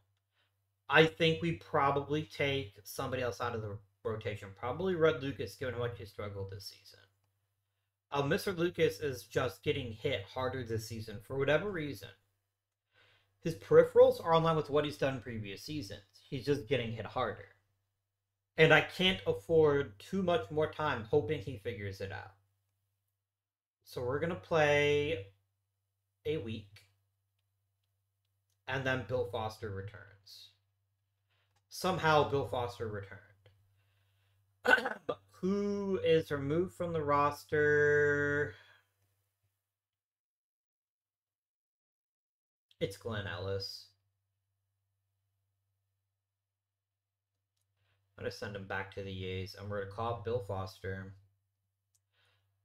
I think we probably take somebody else out of the rotation. Probably Red Lucas, given how much he struggled this season. Mr. Lucas is just getting hit harder this season for whatever reason. His peripherals are in line with what he's done in previous seasons. He's just getting hit harder. And I can't afford too much more time hoping he figures it out. So we're going to play a week. And then Bill Foster returns. Somehow Bill Foster returned. Who is removed from the roster? It's Glenn Ellis. I'm going to send him back to the A's. And we're going to call up Bill Foster.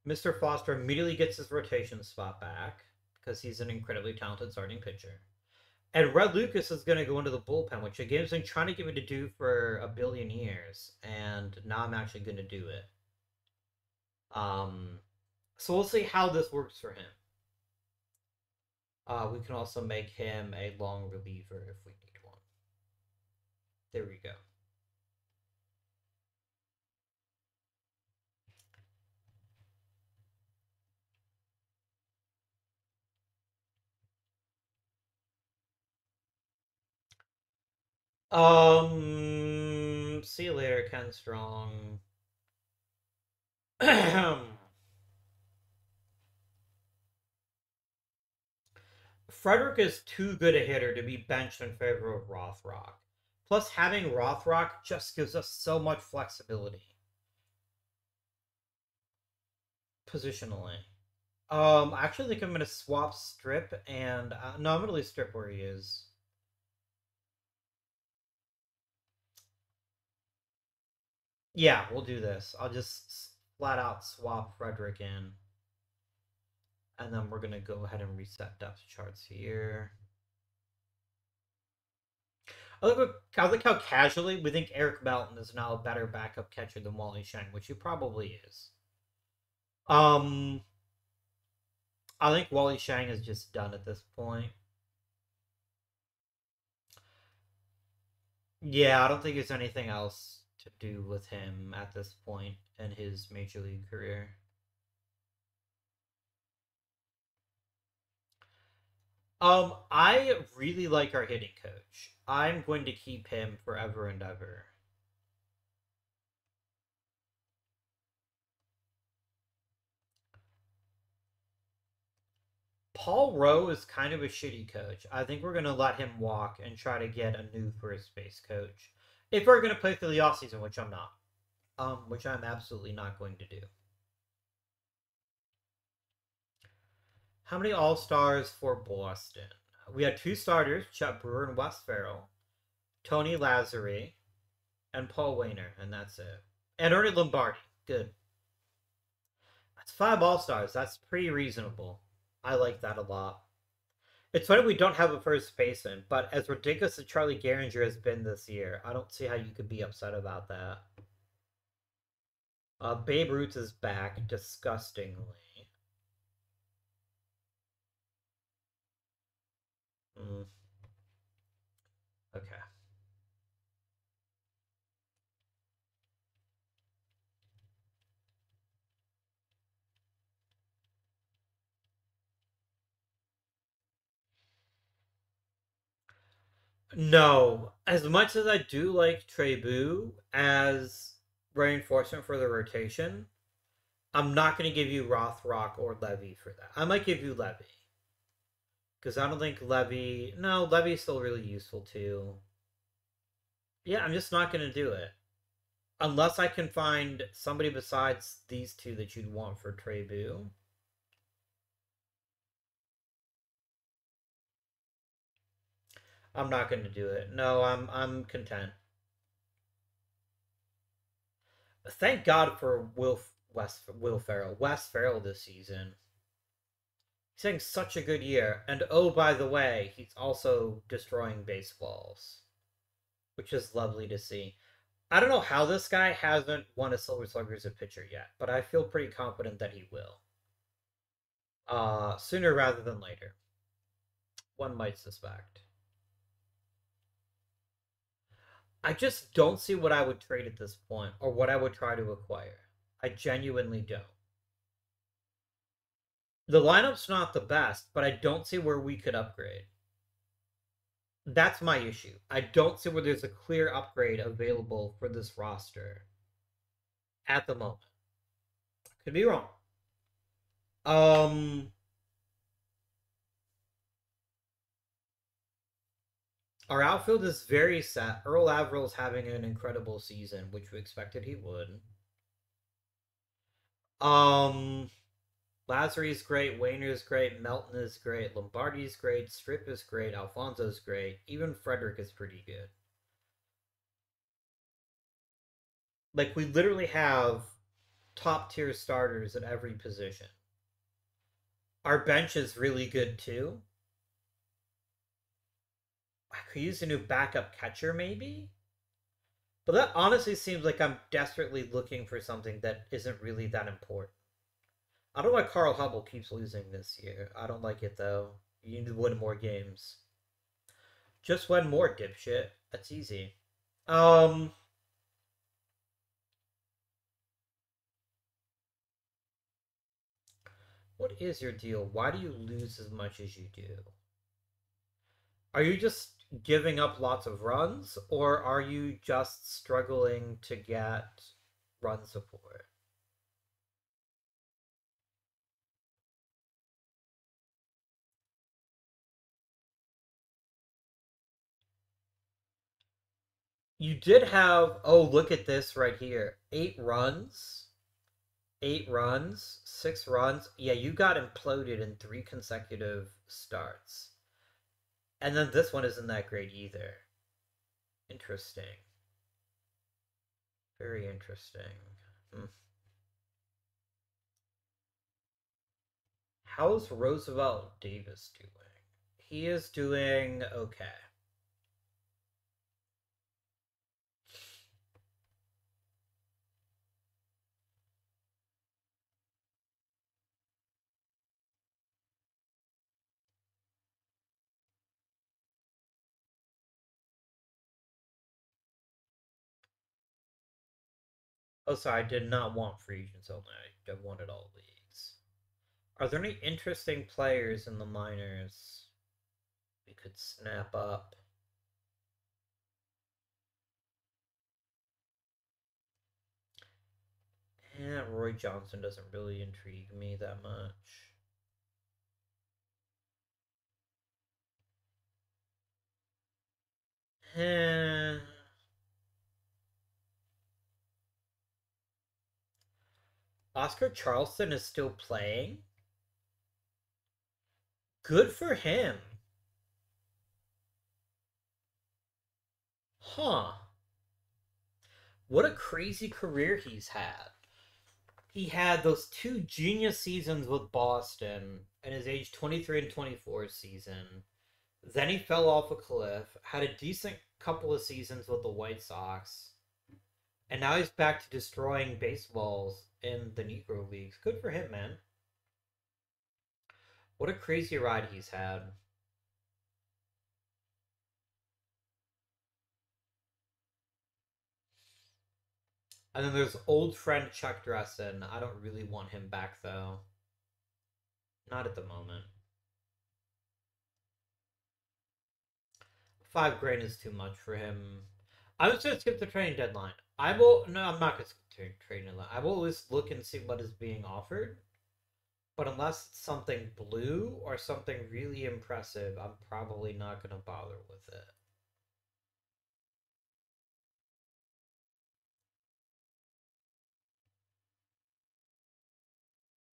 Mr. Foster immediately gets his rotation spot back because he's an incredibly talented starting pitcher. And Red Lucas is going to go into the bullpen, which the game's been trying to get me to do for a billion years. And now I'm actually going to do it. So we'll see how this works for him. We can also make him a long reliever if we need one. There we go. See you later, Ken Strong. Frederick is too good a hitter to be benched in favor of Rothrock. Plus, having Rothrock just gives us so much flexibility. Positionally. I actually think I'm going to swap Strip and... no, I'm going to leave Strip where he is. Yeah, we'll do this. I'll just flat out swap Frederick in. And then we're going to go ahead and reset depth charts here. I like how casually we think Eric Melton is now a better backup catcher than Wally Shang, which he probably is. Um, I think Wally Shang is just done at this point. Yeah, I don't think there's anything else to do with him at this point in his major league career. I really like our hitting coach. I'm going to keep him forever and ever. Paul Rowe is kind of a shitty coach. I think we're going to let him walk and try to get a new first base coach. If we're going to play through the offseason, which I'm not. Which I'm absolutely not going to do. How many All Stars for Boston? We had two starters, Chet Brewer and Wes Farrell, Tony Lazzari, and Paul Wainer, and that's it. And Ernie Lombardi. Good. That's five All Stars. That's pretty reasonable. I like that a lot. It's funny we don't have a first baseman, but as ridiculous as Charlie Gehringer has been this year, I don't see how you could be upset about that. Babe Ruth is back, disgustingly. Mm, okay. No, as much as I do like Trey Boo as reinforcement for the rotation, I'm not going to give you Rothrock or Levy for that. I might give you Levy because I don't think Levy. No, Levy's still really useful too. Yeah, I'm just not going to do it unless I can find somebody besides these two that you'd want for Trey Boo. I'm not going to do it. No, I'm content. Thank God for Will Ferrell. Wes Ferrell this season. He's having such a good year. And oh, by the way, he's also destroying baseballs, which is lovely to see. I don't know how this guy hasn't won a Silver Slugger as a pitcher yet, but I feel pretty confident that he will. Sooner rather than later. One might suspect. I just don't see what I would trade at this point or what I would try to acquire. I genuinely don't. The lineup's not the best, but I don't see where we could upgrade. That's my issue. I don't see where there's a clear upgrade available for this roster at the moment. Could be wrong. Um, our outfield is very set. Earl Averill's having an incredible season, which we expected he would. Um, Lazzary's great. Wayner's great. Melton is great. Lombardi's great. Strip is great. Alfonso's great. Even Frederick is pretty good. Like we literally have top tier starters at every position. Our bench is really good too. I could use a new backup catcher maybe. But that honestly seems like I'm desperately looking for something that isn't really that important. I don't know why Carl Hubble keeps losing this year. I don't like it though. You need to win more games. Just win more, dipshit. That's easy. Um, what is your deal? Why do you lose as much as you do? Are you just giving up lots of runs, or are you just struggling to get run support? You did have, oh, look at this right here. 8 runs, 8 runs, 6 runs. Yeah, you got imploded in 3 consecutive starts. And then this one isn't that great either. Interesting. Very interesting. Hmm. How's Roosevelt Davis doing? He is doing okay. Oh, sorry, I did not want free agents only. I wanted all leagues. Are there any interesting players in the minors we could snap up? Yeah, Roy Johnson doesn't really intrigue me that much. Eh, Oscar Charleston is still playing. Good for him. Huh. What a crazy career he's had. He had those two genius seasons with Boston in his age 23 and 24 season. Then he fell off a cliff, had a decent couple of seasons with the White Sox, and now he's back to destroying baseballs in the Negro Leagues. Good for him, man. What a crazy ride he's had. And then there's old friend Chuck Dressen. I don't really want him back, though. Not at the moment. 5 grand is too much for him. I was gonna skip the trading deadline. I will. No, I'm not gonna skip the trading deadline. I will always look and see what is being offered. But unless it's something blue or something really impressive, I'm probably not gonna bother with it.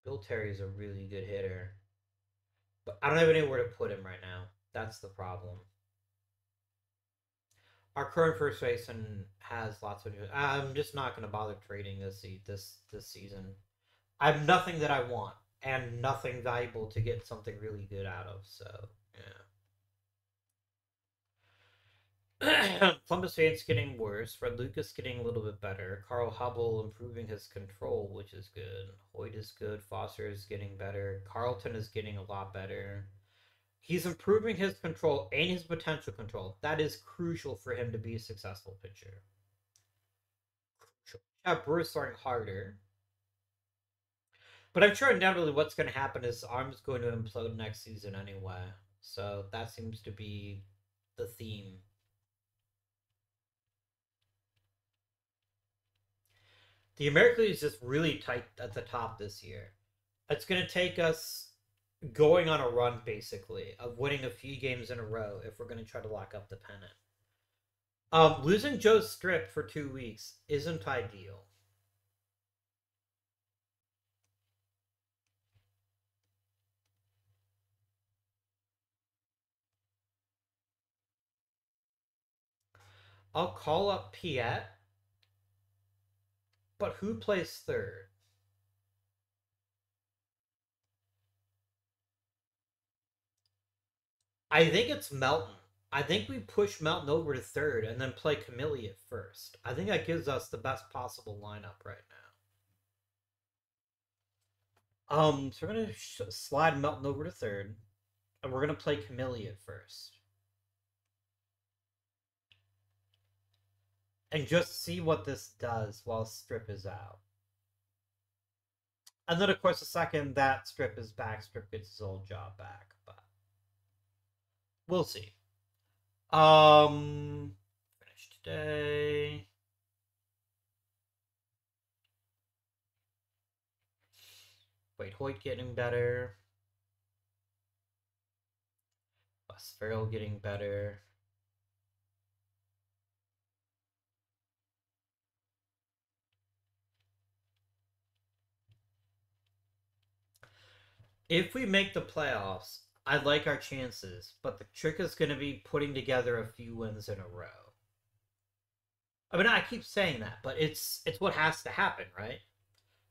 Bill Terry's a really good hitter, but I don't have anywhere to put him right now. That's the problem. Our current first baseman has lots of. I'm just not gonna bother trading this season. I have nothing that I want and nothing valuable to get something really good out of. So yeah. Columbus fans getting worse. Fred Lucas getting a little bit better. Carl Hubble improving his control, which is good. Hoyt is good. Foster is getting better. Carlton is getting a lot better. He's improving his control and his potential control. That is crucial for him to be a successful pitcher. Crucial. Yeah, Brewer's throwing harder. But I'm sure inevitably what's going to happen is arm's going to implode next season anyway. So that seems to be the theme. The American League is just really tight at the top this year. It's going to take us going on a run, basically, of winning a few games in a row if we're going to try to lock up the pennant. Losing Joe Strip for 2 weeks isn't ideal. I'll call up Piet, but who plays third? I think it's Melton. I think we push Melton over to third and then play Camille at first. I think that gives us the best possible lineup right now. So we're gonna slide Melton over to third, and we're gonna play Camille at first, and just see what this does while Strip is out. And then, of course, the second that Strip is back, Strip gets his old job back. But we'll see. Finish today. Wait, Hoyt getting better. Wes Farrell getting better. If we make the playoffs, I like our chances, but the trick is going to be putting together a few wins in a row. I mean, I keep saying that, but it's what has to happen, right?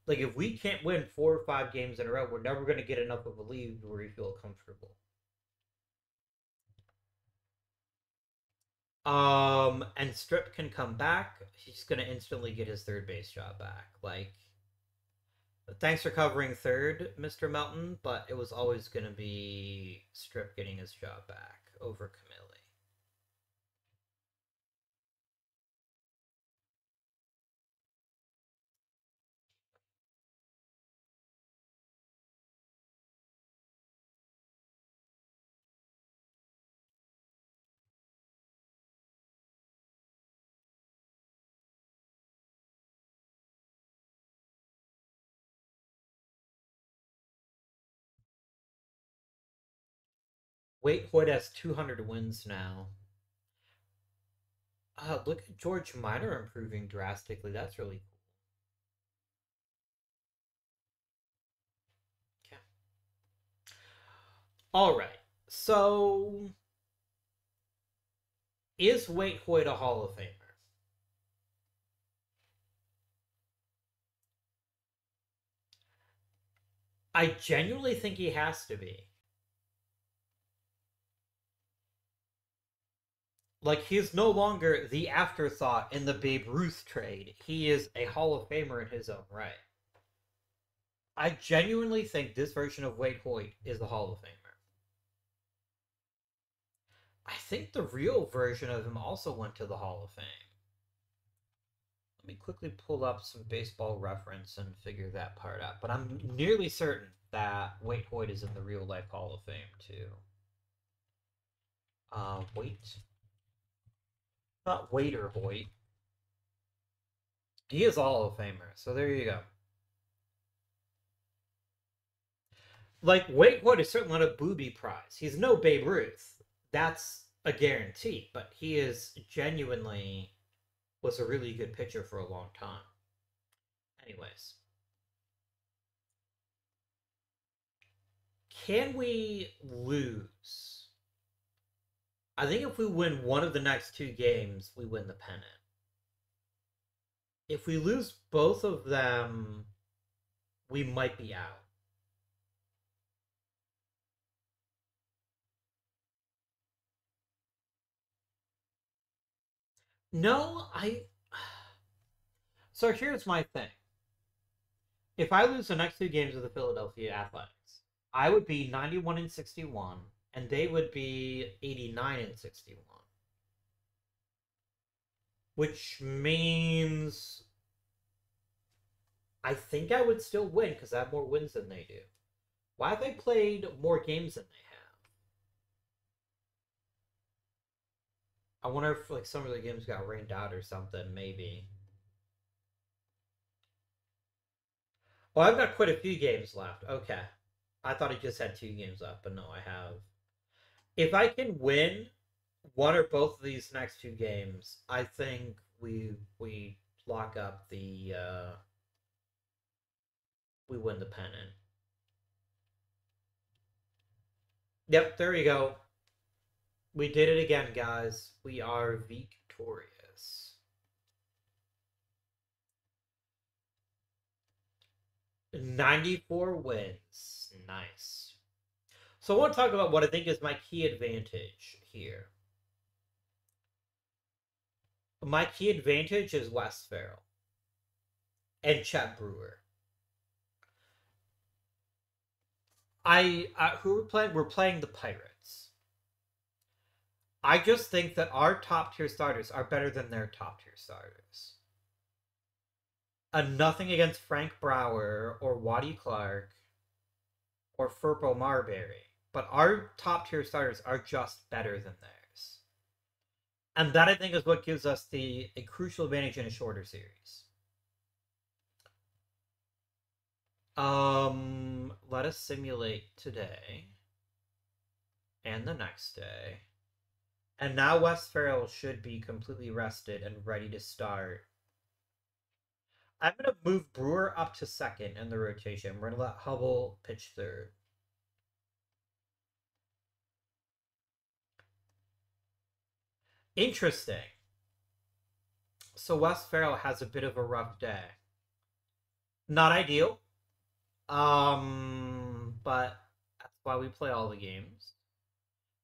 Like if we can't win 4 or 5 games in a row, we're never going to get enough of a lead where we feel comfortable. And Strip can come back. He's going to instantly get his third base job back. Like, thanks for covering third, Mr. Melton, but it was always going to be Strip getting his job back over Camille. Wait, Hoyt has 200 wins now. Look at George Minor improving drastically. That's really cool. Okay. All right. So, is Wait Hoyt a Hall of Famer? I genuinely think he has to be. Like, he's no longer the afterthought in the Babe Ruth trade. He is a Hall of Famer in his own right. I genuinely think this version of Wade Hoyt is the Hall of Famer. I think the real version of him also went to the Hall of Fame. Let me quickly pull up some baseball reference and figure that part out. But I'm nearly certain that Wade Hoyt is in the real life Hall of Fame too. Wait. Not Waiter Hoyt. He is a Hall of Famer, so there you go. Like, Wade Hoyt is certainly not a booby prize. He's no Babe Ruth. That's a guarantee, but he is genuinely was a really good pitcher for a long time. Anyways, can we lose? I think if we win one of the next two games, we win the pennant. If we lose both of them, we might be out. No, I. So here's my thing. If I lose the next two games of the Philadelphia Athletics, I would be 91 and 61, and they would be 89 and 61. Which means I think I would still win because I have more wins than they do. Why have they played more games than they have? I wonder if like some of the games got rained out or something, maybe. Oh, I've got quite a few games left. Okay. I thought I just had two games left, but no, I have. If I can win one or both of these next two games, I think we lock up the we win the pennant. Yep, there you go. We did it again, guys. We are victorious. 94 wins. Nice. So I want to talk about what I think is my key advantage here. My key advantage is Wes Farrell and Chet Brewer. Who we're playing? We're playing the Pirates. I just think that our top tier starters are better than their top tier starters. Nothing against Frank Brower or Waddy Clark or Furpo Marbury, but our top tier starters are just better than theirs. And that I think is what gives us a crucial advantage in a shorter series. Let us simulate today and the next day. And now Wes Farrell should be completely rested and ready to start. I'm going to move Brewer up to second in the rotation. We're going to let Hubble pitch third. Interesting. So Wes Farrell has a bit of a rough day. Not ideal. But that's why we play all the games.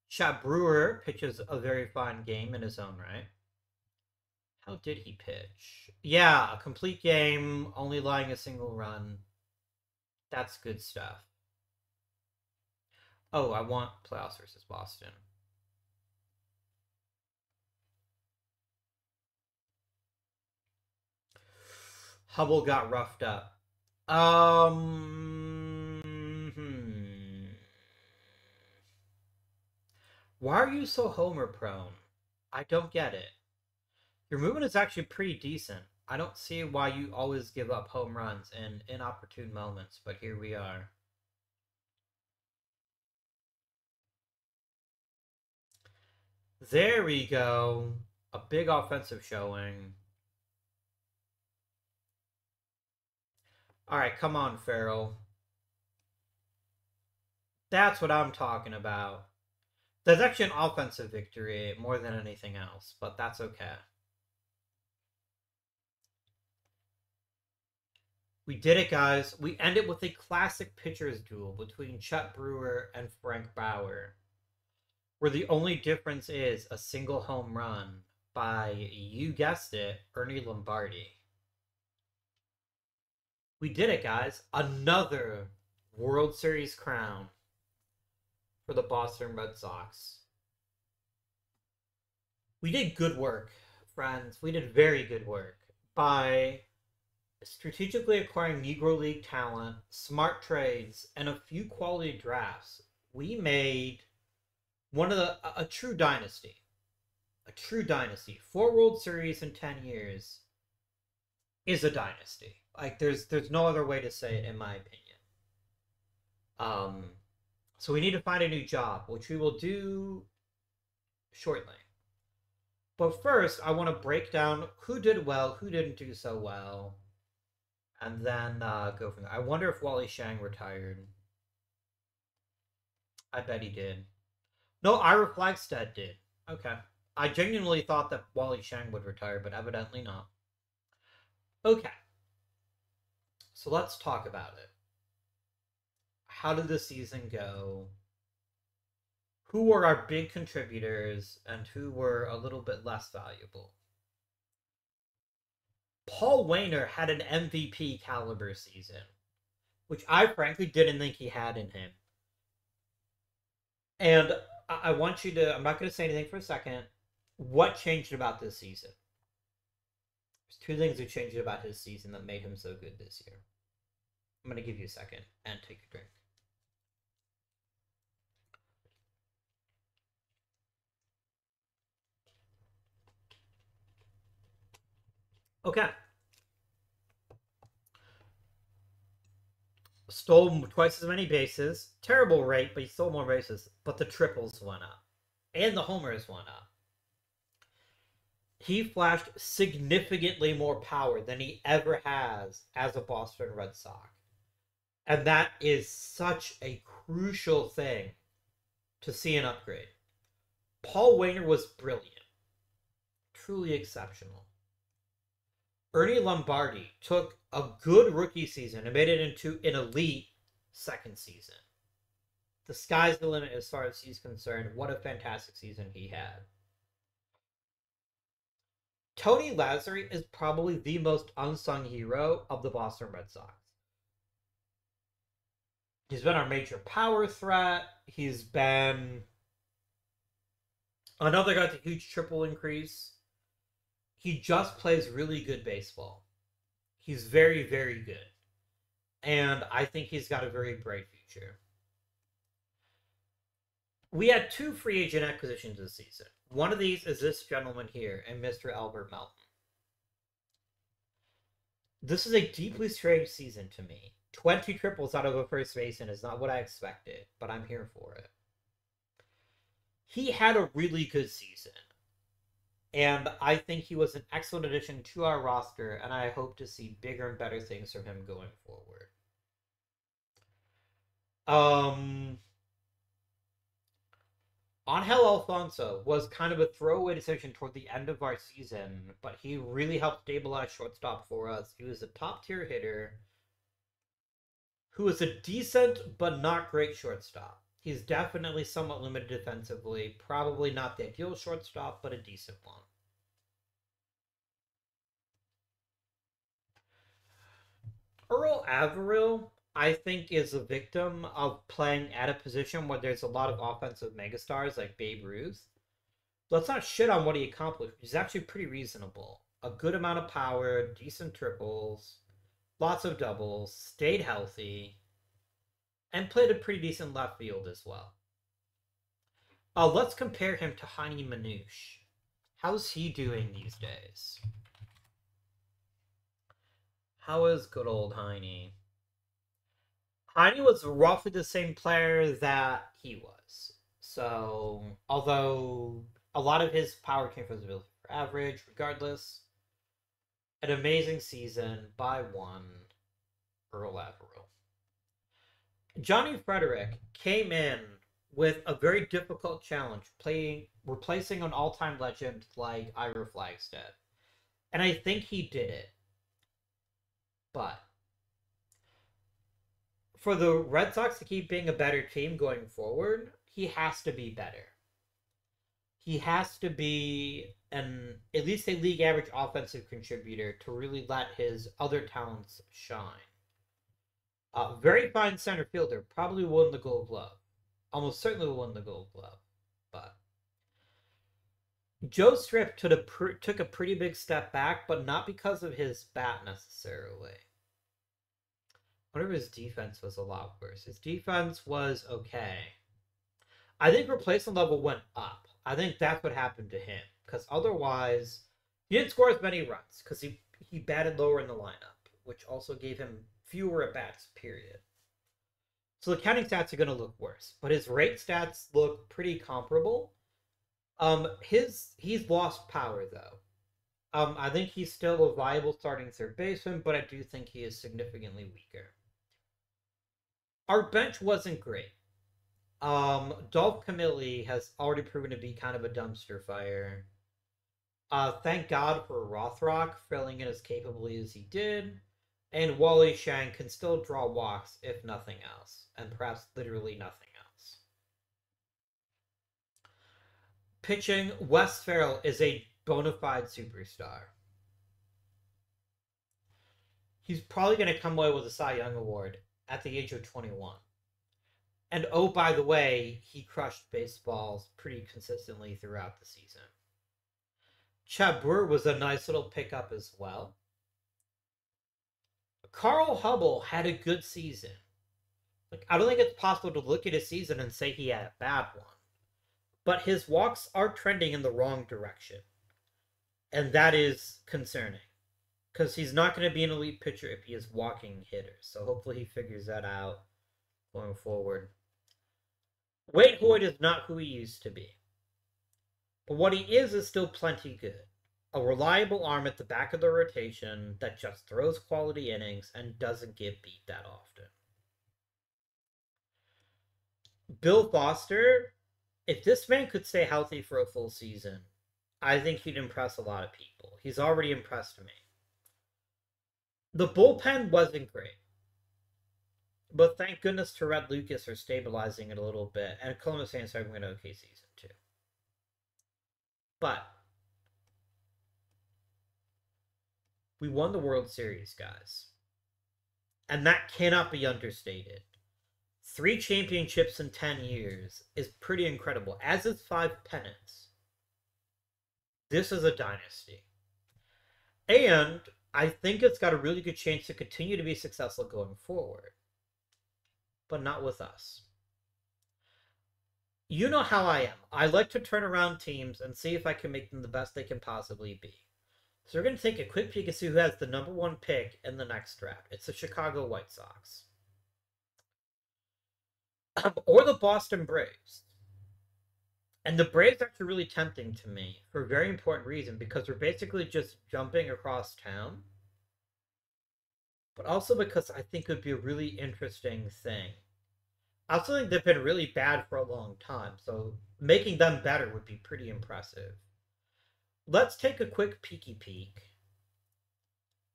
Chad Brewer pitches a very fine game in his own right. How did he pitch? Yeah, a complete game, only allowing a single run. That's good stuff. Oh, I want playoffs versus Boston. Hubble got roughed up. Why are you so homer prone? I don't get it. Your movement is actually pretty decent. I don't see why you always give up home runs in inopportune moments, but here we are. There we go. A big offensive showing. All right, come on, Farrell. That's what I'm talking about. There's actually an offensive victory more than anything else, but that's okay. We did it, guys. We ended with a classic pitcher's duel between Chet Brewer and Frank Bauer, where the only difference is a single home run by, you guessed it, Ernie Lombardi. We did it, guys. Another World Series crown for the Boston Red Sox. We did good work, friends. We did very good work by strategically acquiring Negro League talent, smart trades, and a few quality drafts. We made one of a true dynasty. A true dynasty. 4 World Series in 10 years is a dynasty. Like there's no other way to say it in my opinion. So we need to find a new job, which we will do shortly. But first, I want to break down who did well, who didn't do so well, and then go from there. I wonder if Wally Shang retired. I bet he did. No, Ira Flagstead did. Okay. I genuinely thought that Wally Shang would retire, but evidently not. Okay. So let's talk about it. How did the season go? Who were our big contributors and who were a little bit less valuable? Paul Waner had an MVP caliber season, which I frankly didn't think he had in him. And I want you to, I'm not going to say anything for a second. What changed about this season? There's 2 things that changed about his season that made him so good this year. I'm going to give you a second and take a drink. Okay. Stole twice as many bases. Terrible rate, but he stole more bases. But the triples went up. And the homers went up. He flashed significantly more power than he ever has as a Boston Red Sox. And that is such a crucial thing to see an upgrade. Paul Waner was brilliant. Truly exceptional. Ernie Lombardi took a good rookie season and made it into an elite second season. The sky's the limit as far as he's concerned. What a fantastic season he had. Tony Lazzari is probably the most unsung hero of the Boston Red Sox. He's been our major power threat. He's been another guy with a huge triple increase. He just plays really good baseball. He's very, very good. And I think he's got a very bright future. We had 2 free agent acquisitions this season. One of these is this gentleman here, and Mr. Albert Melton. This is a deeply strange season to me. 20 triples out of a first baseman is not what I expected, but I'm here for it. He had a really good season. And I think he was an excellent addition to our roster, and I hope to see bigger and better things from him going forward. Angel Alfonso was kind of a throwaway decision toward the end of our season, but he really helped stabilize shortstop for us. He was a top-tier hitter who was a decent but not great shortstop. He's definitely somewhat limited defensively. Probably not the ideal shortstop, but a decent one. Earl Averill, I think, is a victim of playing at a position where there's a lot of offensive megastars like Babe Ruth. Let's not shit on what he accomplished. He's actually pretty reasonable. A good amount of power, decent triples, lots of doubles, stayed healthy, and played a pretty decent left field as well. Let's compare him to Heine Manouche. How's he doing these days? How is good old Heine? Heine was roughly the same player that he was. So, although A lot of his power came from his ability for average. Regardless, an amazing season by one Earl Averill. Johnny Frederick came in with a very difficult challenge, replacing an all-time legend like Ira Flagstead. And I think he did it. But for the Red Sox to keep being a better team going forward, he has to be better. He has to be at least a league average offensive contributor to really let his other talents shine. Very fine center fielder, probably won the Gold Glove. Almost certainly won the Gold Glove. But Joe Strip took a pretty big step back, but not because of his bat necessarily. Whenever his defense was a lot worse. His defense was okay. I think replacement level went up. I think that's what happened to him. Because otherwise, he didn't score as many runs because he batted lower in the lineup, which also gave him fewer at bats, period. So the counting stats are going to look worse, but his rate stats look pretty comparable. He's lost power though. I think he's still a viable starting third baseman, but I do think he is significantly weaker. Our bench wasn't great. Dolph Camilli has already proven to be kind of a dumpster fire. Thank God for Rothrock filling in as capably as he did. And Wally Shank can still draw walks, if nothing else. And perhaps literally nothing else. Pitching, Wes Farrell is a bona fide superstar. He's probably going to come away with a Cy Young Award at the age of 21. And oh, by the way, he crushed baseballs pretty consistently throughout the season. Chad Brewer was a nice little pickup as well. Carl Hubble had a good season. I don't think it's possible to look at his season and say he had a bad one. But his walks are trending in the wrong direction. And that is concerning. Because he's not going to be an elite pitcher if he is walking hitters. So hopefully he figures that out going forward. Wade Hoyt is not who he used to be. But what he is still plenty good. A reliable arm at the back of the rotation that just throws quality innings and doesn't get beat that often. Bill Foster, if this man could stay healthy for a full season, I think he'd impress a lot of people. He's already impressed me. The bullpen wasn't great. But thank goodness Tourette Lucas are stabilizing it a little bit, and Columbus fans are having an okay season too. But we won the World Series, guys. And that cannot be understated. 3 championships in 10 years is pretty incredible, as is 5 pennants. This is a dynasty. And I think it's got a really good chance to continue to be successful going forward. But not with us. You know how I am. I like to turn around teams and see if I can make them the best they can possibly be. So we're going to take a quick peek and see who has the number 1 pick in the next draft. It's the Chicago White Sox. Or the Boston Braves. And the Braves are actually really tempting to me for a very important reason, because we're basically just jumping across town. But also because I think it would be a really interesting thing. I also think they've been really bad for a long time, so making them better would be pretty impressive. Let's take a quick peeky peek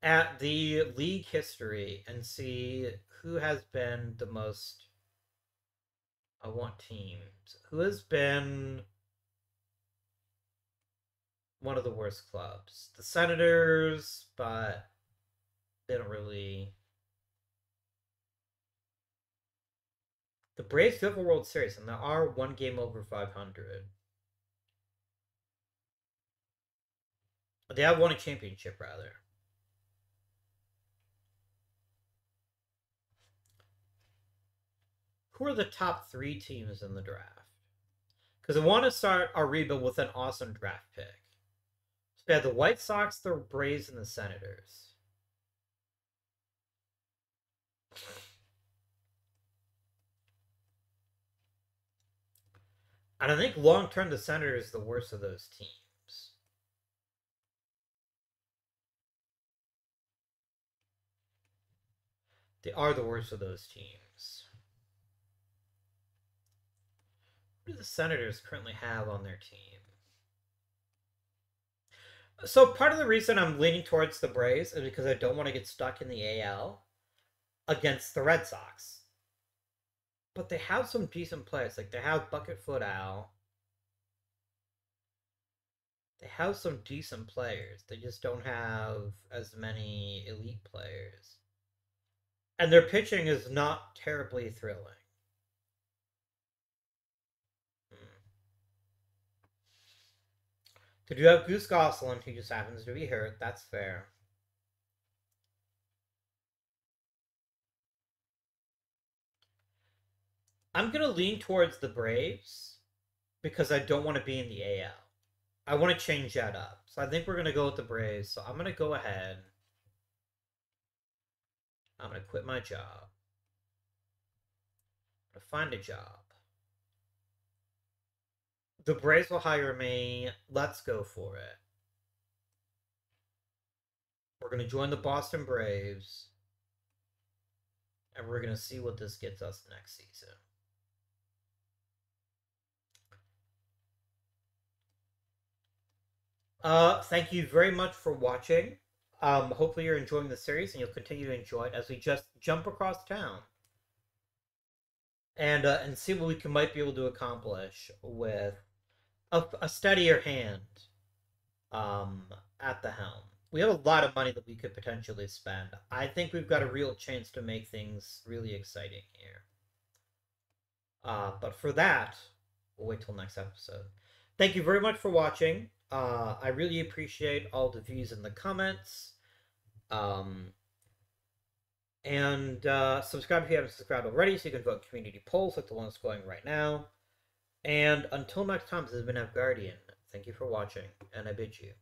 at the league history and see who has been the most... I want teams. Who has been one of the worst clubs? The Senators, but they don't really... The Braves do have a World Series, and they are 1 game over 500. They have won a championship, rather. Who are the top 3 teams in the draft? Because I want to start our rebuild with an awesome draft pick. So we have the White Sox, the Braves, and the Senators. And I think long term, the Senators is the worst of those teams. They are the worst of those teams. What do the Senators currently have on their team? So part of the reason I'm leaning towards the Braves is because I don't want to get stuck in the AL against the Red Sox. But they have some decent players. Like, they have Bucketfoot Al. They have some decent players. They just don't have as many elite players. And their pitching is not terribly thrilling. They do have Goose Gosselin, who just happens to be hurt. That's fair. I'm going to lean towards the Braves because I don't want to be in the AL. I want to change that up. So I think we're going to go with the Braves. So I'm going to go ahead. I'm going to quit my job. I'm going to find a job. The Braves will hire me. Let's go for it. We're going to join the Boston Braves. And we're going to see what this gets us next season. Thank you very much for watching. Hopefully you're enjoying the series and you'll continue to enjoy it as we just jump across town. And see what we might be able to accomplish with a steadier hand at the helm. We have a lot of money that we could potentially spend. I think we've got a real chance to make things really exciting here. But for that, we'll wait till next episode. Thank you very much for watching. I really appreciate all the views in the comments. And subscribe if you haven't subscribed already so you can vote community polls like the one that's going right now. And until next time, this has been Guardian. Thank you for watching, and I bid you